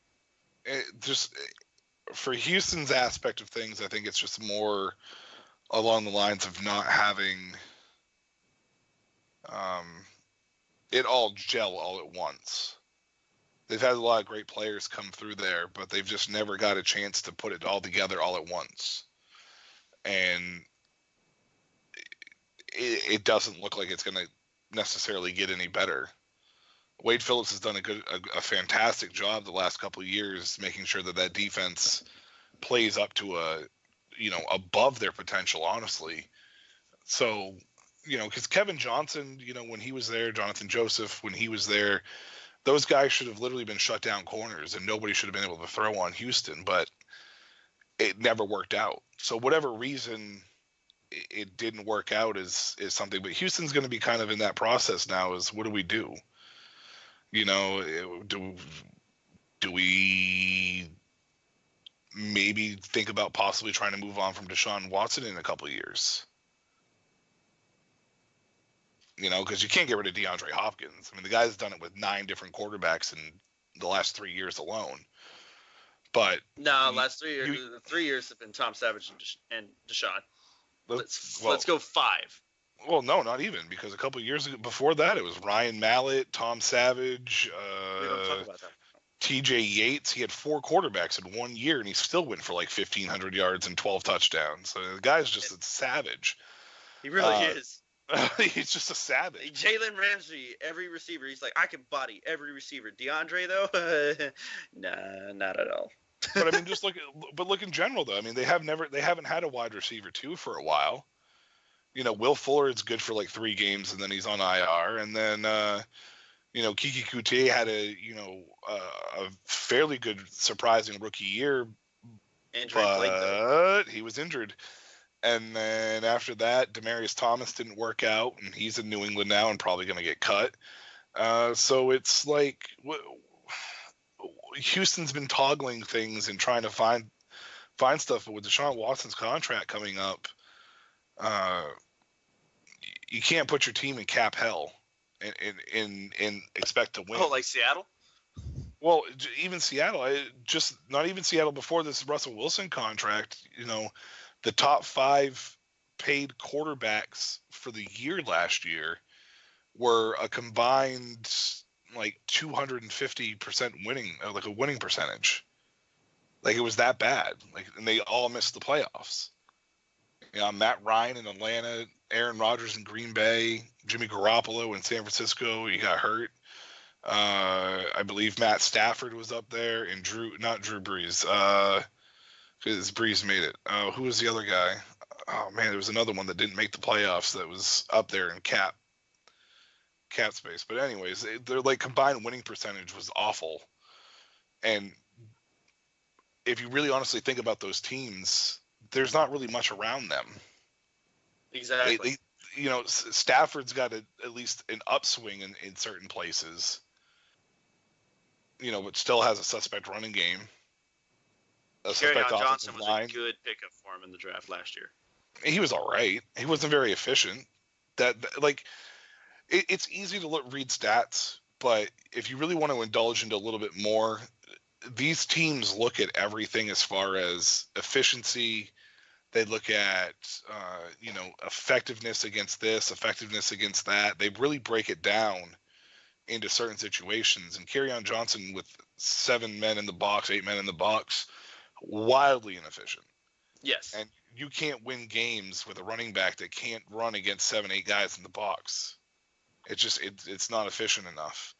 For Houston's aspect of things, I think it's just more along the lines of not having it all gel all at once. They've had a lot of great players come through there, but they've just never got a chance to put it all together all at once. And it doesn't look like it's going to necessarily get any better Wade Phillips has done a fantastic job the last couple of years, making sure that defense plays up to above their potential, honestly. So, because Kevin Johnson, when he was there, Jonathan Joseph, when he was there, those guys should have literally been shut down corners, and nobody should have been able to throw on Houston, but it never worked out. So whatever reason it didn't work out is something, but Houston's going to be kind of in that process now. Is what do we do? Do we maybe think about possibly trying to move on from Deshaun Watson in a couple of years? Because you can't get rid of DeAndre Hopkins. I mean, the guy's done it with 9 different quarterbacks in the last 3 years alone. But last 3 years, 3 years have been Tom Savage and Deshaun. Let's go 5. Well, no, not even, because a couple of years before that, it was Ryan Mallett, Tom Savage, We don't talk about that. TJ Yates. He had 4 quarterbacks in 1 year, and he still went for like 1,500 yards and 12 touchdowns. So the guy's just a savage. He really is. He's just a savage. Jalen Ramsey, every receiver, he's like, I can body every receiver. DeAndre, though, nah, not at all. But I mean, look in general, though. I mean, they haven't had a wide receiver 2 for a while. Will Fuller is good for like 3 games, and then he's on IR. And then, Kiki Kuti had a fairly good, surprising rookie year, but he was injured. And then after that, Demaryius Thomas didn't work out, and he's in New England now and probably going to get cut. So it's like Houston's been toggling things and trying to find stuff. But with Deshaun Watson's contract coming up, you can't put your team in cap hell and expect to win. Oh, like Seattle? Well, even Seattle, not even Seattle before this Russell Wilson contract, the top 5 paid quarterbacks for the year last year were a combined like 250% winning, like a winning percentage. Like it was that bad. Like, and they all missed the playoffs. Matt Ryan in Atlanta, Aaron Rodgers in Green Bay, Jimmy Garoppolo in San Francisco, he got hurt. I believe Matt Stafford was up there, and not Drew Brees. Because Brees made it. Who was the other guy? Oh man, there was another one that didn't make the playoffs that was up there in cap space. But anyways, their like combined winning percentage was awful. And if you really honestly think about those teams, there's not really much around them. Exactly. Stafford's got at least an upswing in certain places. But still has a suspect running game. Kerryon Johnson was a good pickup for him in the draft last year. He was all right. He wasn't very efficient. It's easy to read stats, but if you really want to indulge into a little bit more, these teams look at everything as far as efficiency. They look at, effectiveness against this, effectiveness against that. They really break it down into certain situations. And Kerryon Johnson with 7 men in the box, 8 men in the box, wildly inefficient. Yes. And you can't win games with a running back that can't run against 7, 8 guys in the box. It's not efficient enough.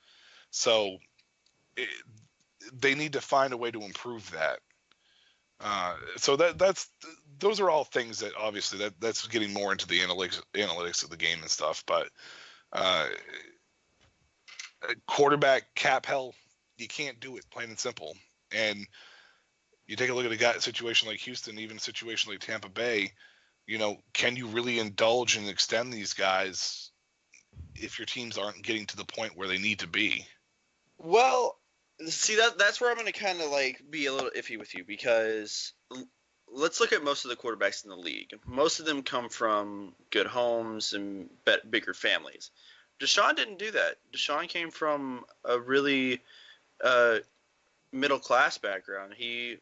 So they need to find a way to improve that. So those are all things that obviously that's getting more into the analytics of the game and stuff. But quarterback cap hell, you can't do it, plain and simple. And you take a look at a situation like Houston, even a situation like Tampa Bay. Can you really indulge and extend these guys if your teams aren't getting to the point where they need to be? Well, see, that's where I'm going to kind of like be a little iffy with you, because let's look at most of the quarterbacks in the league. Most of them come from good homes and bigger families. Deshaun didn't do that. Deshaun came from a really middle class background. He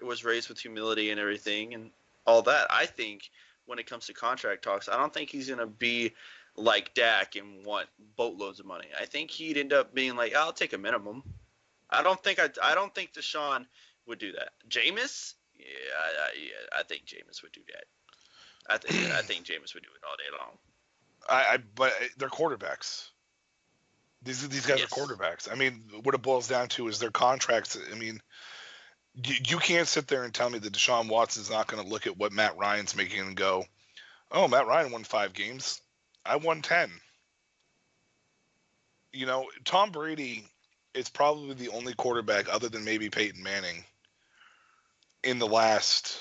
was raised with humility and everything and all that. I think when it comes to contract talks, I don't think he's going to be like Dak and want boatloads of money. I think he'd end up being like, I'll take a minimum. I don't think Deshaun would do that. Jameis, I think Jameis would do that. I think Jameis would do it all day long. But they're quarterbacks. These guys Yes. are quarterbacks. I mean, what it boils down to is their contracts. I mean, you can't sit there and tell me that Deshaun Watson's not going to look at what Matt Ryan's making and go, "Oh, Matt Ryan won 5 games. I won 10." You know, Tom Brady is probably the only quarterback other than maybe Peyton Manning in the last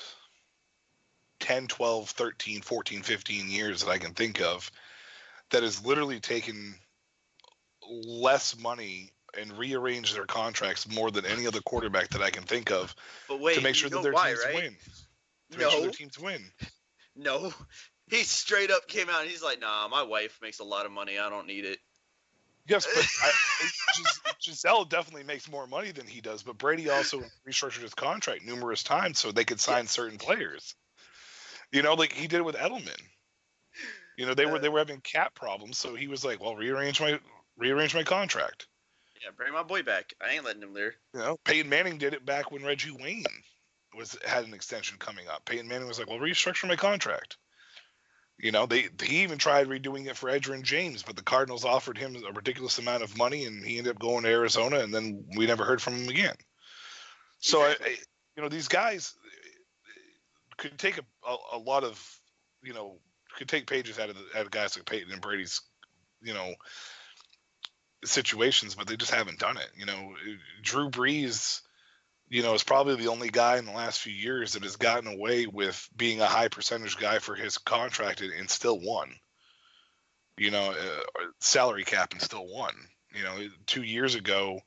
10, 12, 13, 14, 15 years that I can think of that has literally taken less money and rearranged their contracts more than any other quarterback that I can think of But wait, to make sure you that know their why, teams right? win. To make sure No, their teams win. no. He straight up came out and he's like, "Nah, my wife makes a lot of money. I don't need it." Yes, but Giselle definitely makes more money than he does, but Brady also restructured his contract numerous times so they could sign certain players. You know, like he did with Edelman. You know, they were having cap problems, so he was like, "Well, rearrange my contract." Yeah, bring my boy back. I ain't letting him there. You know, Peyton Manning did it back when Reggie Wayne had an extension coming up. Peyton Manning was like, "Well, restructure my contract." You know, he even tried redoing it for Edgerrin James, but the Cardinals offered him a ridiculous amount of money, and he ended up going to Arizona, and then we never heard from him again. So, Exactly. you know, these guys could take a lot of, you know, could take pages out of guys like Peyton and Brady's, you know, situations, but they just haven't done it. You know, Drew Brees, you know, is probably the only guy in the last few years that has gotten away with being a high percentage guy for his contract and still won. You know, salary cap and still won. You know, 2 years ago,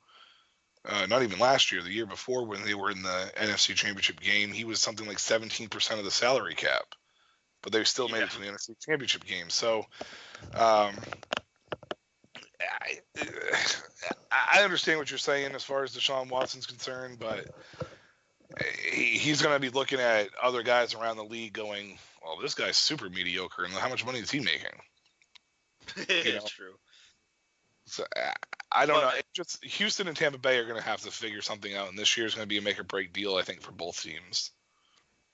not even last year, the year before when they were in the NFC Championship game, he was something like 17% of the salary cap, but they still made it to the NFC Championship game. So, I understand what you're saying as far as Deshaun Watson's concerned, but he's going to be looking at other guys around the league going, "Well, this guy's super mediocre, and how much money is he making?" It's true. So I don't know. It just Houston and Tampa Bay are going to have to figure something out, and this year is going to be a make or break deal, I think, for both teams.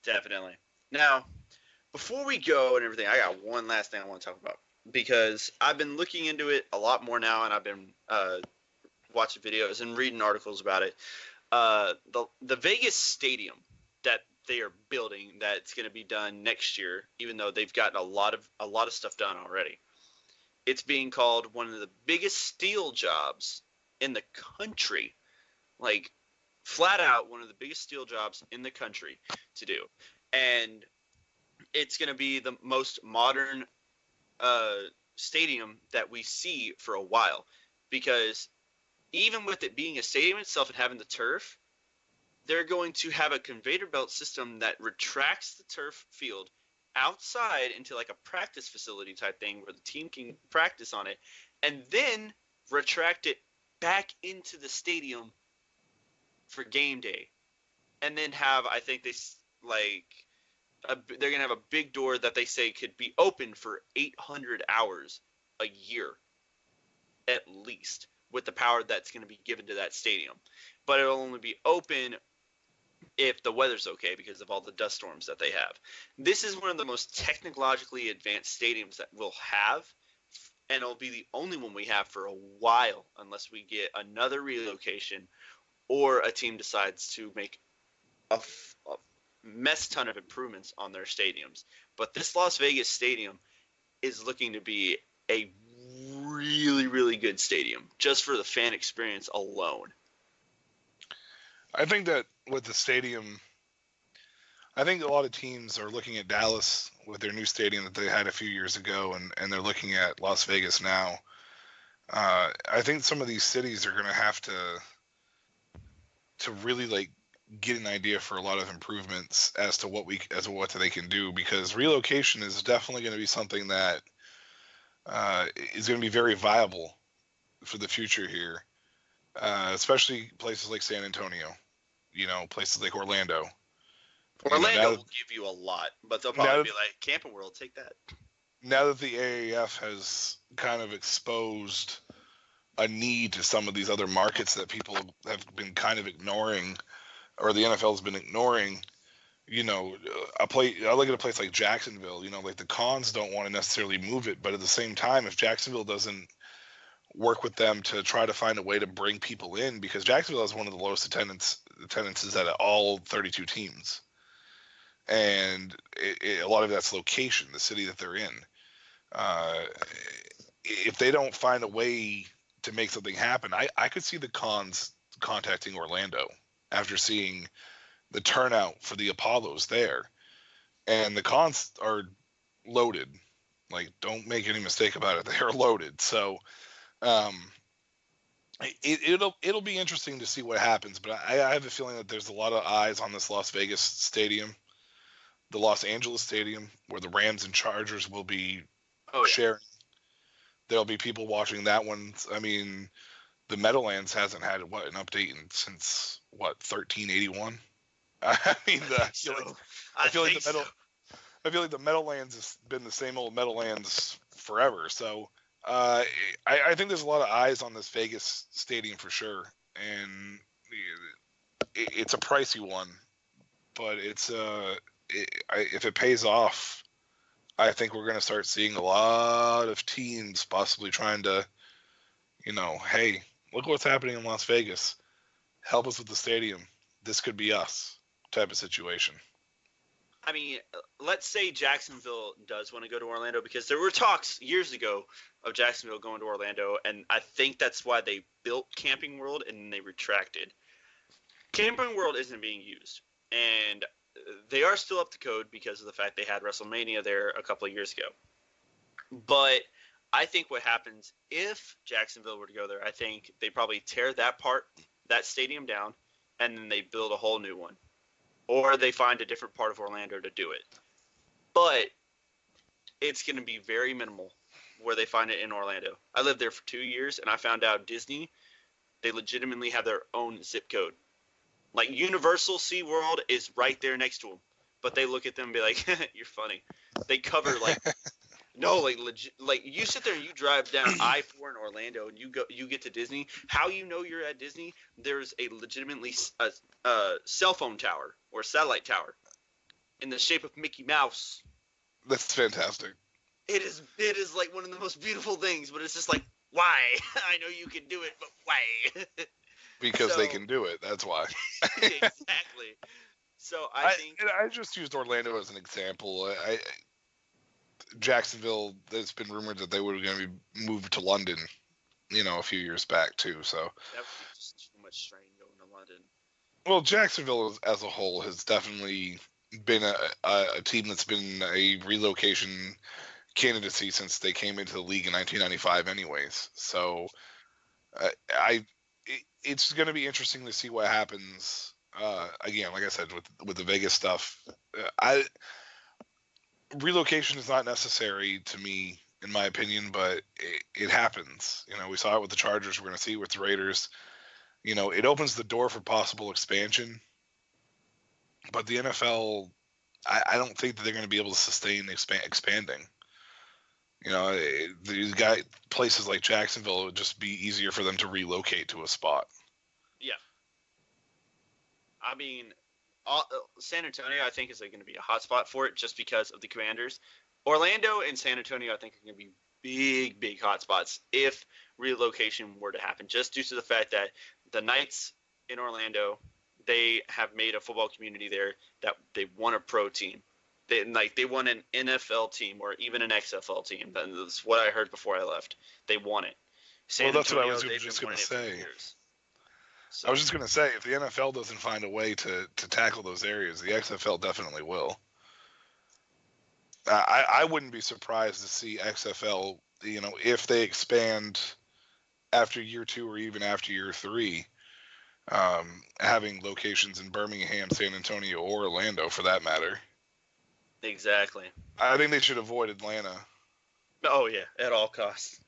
Definitely. Now, before we go and everything, I got one last thing I want to talk about because I've been looking into it a lot more now, and I've been watching videos and reading articles about it. The Vegas Stadium that they are building, that's going to be done next year, even though they've gotten a lot of stuff done already. It's being called one of the biggest steel jobs in the country, like flat out one of the biggest steel jobs in the country to do, and it's going to be the most modern stadium that we see for a while, because even with it being a stadium itself and having the turf, they're going to have a conveyor belt system that retracts the turf field outside into like a practice facility type thing where the team can practice on it, and then retract it back into the stadium for game day, and then have, I think they're gonna have a big door that they say could be open for 800 hours a year at least, with the power that's going to be given to that stadium. But it'll only be open if the weather's okay because of all the dust storms that they have. This is one of the most technologically advanced stadiums that we'll have, and it'll be the only one we have for a while unless we get another relocation or a team decides to make a mess ton of improvements on their stadiums. But this Las Vegas stadium is looking to be a really, really good stadium just for the fan experience alone. I think that with the stadium, I think a lot of teams are looking at Dallas with their new stadium that they had a few years ago, and they're looking at Las Vegas now. I think some of these cities are going to have to really like get an idea for a lot of improvements as to what they can do, because relocation is definitely going to be something that is going to be very viable for the future here, especially places like San Antonio, you know, places like Orlando. Orlando will give you a lot, but they'll probably be like, Camping World, take that. Now that the AAF has kind of exposed a need to some of these other markets that people have been kind of ignoring, or the NFL has been ignoring, you know, I look at a place like Jacksonville, you know, like the Cons don't want to necessarily move it, but at the same time, if Jacksonville doesn't work with them to try to find a way to bring people in, because Jacksonville has one of the lowest attendances out of all 32 teams. And a lot of that's location, the city that they're in. If they don't find a way to make something happen, I could see the Cons contacting Orlando after seeing the turnout for the Apollos there. And the Cons are loaded. Like, don't make any mistake about it. They are loaded. So it'll be interesting to see what happens. But I have a feeling that there's a lot of eyes on this Las Vegas stadium, the Los Angeles stadium, where the Rams and Chargers will be sharing. There'll be people watching that one. I mean, the Meadowlands hasn't had an update since 1381. I mean, I feel like the Meadowlands has been the same old Meadowlands forever. So I think there's a lot of eyes on this Vegas stadium for sure, and it's a pricey one, but if it pays off, I think we're going to start seeing a lot of teams possibly trying to, hey, look what's happening in Las Vegas. Help us with the stadium. This could be us type of situation. I mean, let's say Jacksonville does want to go to Orlando, because there were talks years ago of Jacksonville going to Orlando, and I think that's why they built Camping World and then they retracted. Camping World isn't being used, and they are still up to code because of the fact they had WrestleMania there a couple of years ago. But I think what happens if Jacksonville were to go there, I think they probably tear that stadium down, and then they build a whole new one. Or they find a different part of Orlando to do it. But it's going to be very minimal where they find it in Orlando. I lived there for 2 years, and I found out Disney, they legitimately have their own zip code. Like, Universal SeaWorld is right there next to them. But they look at them and be like, you're funny. They cover, legit. Like, you sit there and you drive down I-4 in Orlando and you get to Disney. How you know you're at Disney? There's a legitimately cell phone tower or satellite tower in the shape of Mickey Mouse. That's fantastic. It is like one of the most beautiful things, but it's just like, why? I know you can do it, but why? Because they can do it. That's why. Exactly. So I think I just used Orlando as an example. Jacksonville, there's been rumored that they were going to be moved to London, a few years back too. So that would be just too much strain going to London. Well, Jacksonville as a whole has definitely been a team that's been a relocation candidacy since they came into the league in 1995 anyways. So it's going to be interesting to see what happens. Again, like I said, with the Vegas stuff, relocation is not necessary to me, in my opinion, but it happens. We saw it with the Chargers. We're going to see it with the Raiders. It opens the door for possible expansion. But the NFL, I don't think that they're going to be able to sustain expanding. These places like Jacksonville, it would just be easier for them to relocate to a spot. Yeah. I mean, San Antonio, I think, is going to be a hot spot for it just because of the Commanders. Orlando and San Antonio, I think, are going to be big hot spots if relocation were to happen, just due to the fact that the Knights in Orlando, they have made a football community there that they want a pro team. They want an NFL team or even an XFL team. That's what I heard before I left. They want it. That's what I was just going to say. So, I was just going to say, if the NFL doesn't find a way to tackle those areas, the XFL definitely will. I wouldn't be surprised to see XFL, if they expand after year 2 or even after year 3, having locations in Birmingham, San Antonio, or Orlando for that matter. Exactly. I think they should avoid Atlanta. Oh yeah, at all costs.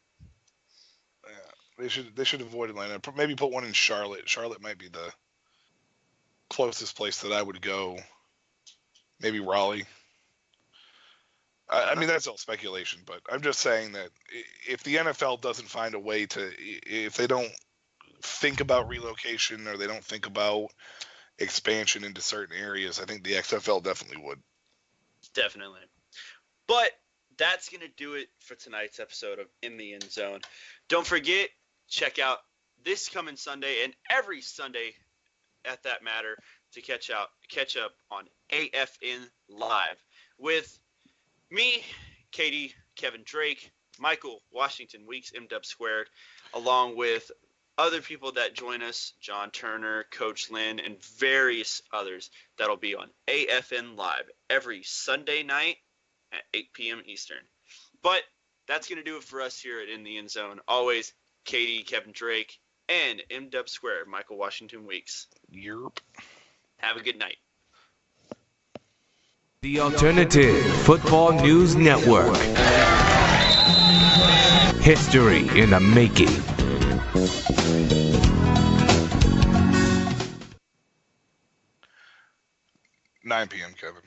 Yeah, they should avoid Atlanta. Maybe put one in Charlotte. Charlotte might be the closest place that I would go. Maybe Raleigh. I mean, that's all speculation, but I'm just saying that if the NFL doesn't find a way if they don't think about relocation or they don't think about expansion into certain areas, I think the XFL definitely would. Definitely. But that's going to do it for tonight's episode of In the End Zone. Don't forget, check out this coming Sunday and every Sunday at that matter to catch up on AFN Live with me, Katie, Kevin Drake, Michael Washington Weeks, MW Squared, along with other people that join us, John Turner, Coach Lynn, and various others that'll be on AFN Live every Sunday night at 8 p.m. Eastern. But that's going to do it for us here at In the End Zone. Always, Katie, Kevin Drake, and MW Squared, Michael Washington Weeks. Yerp. Have a good night. The Alternative Football News Network. History in the making. $9 p.m., Kevin.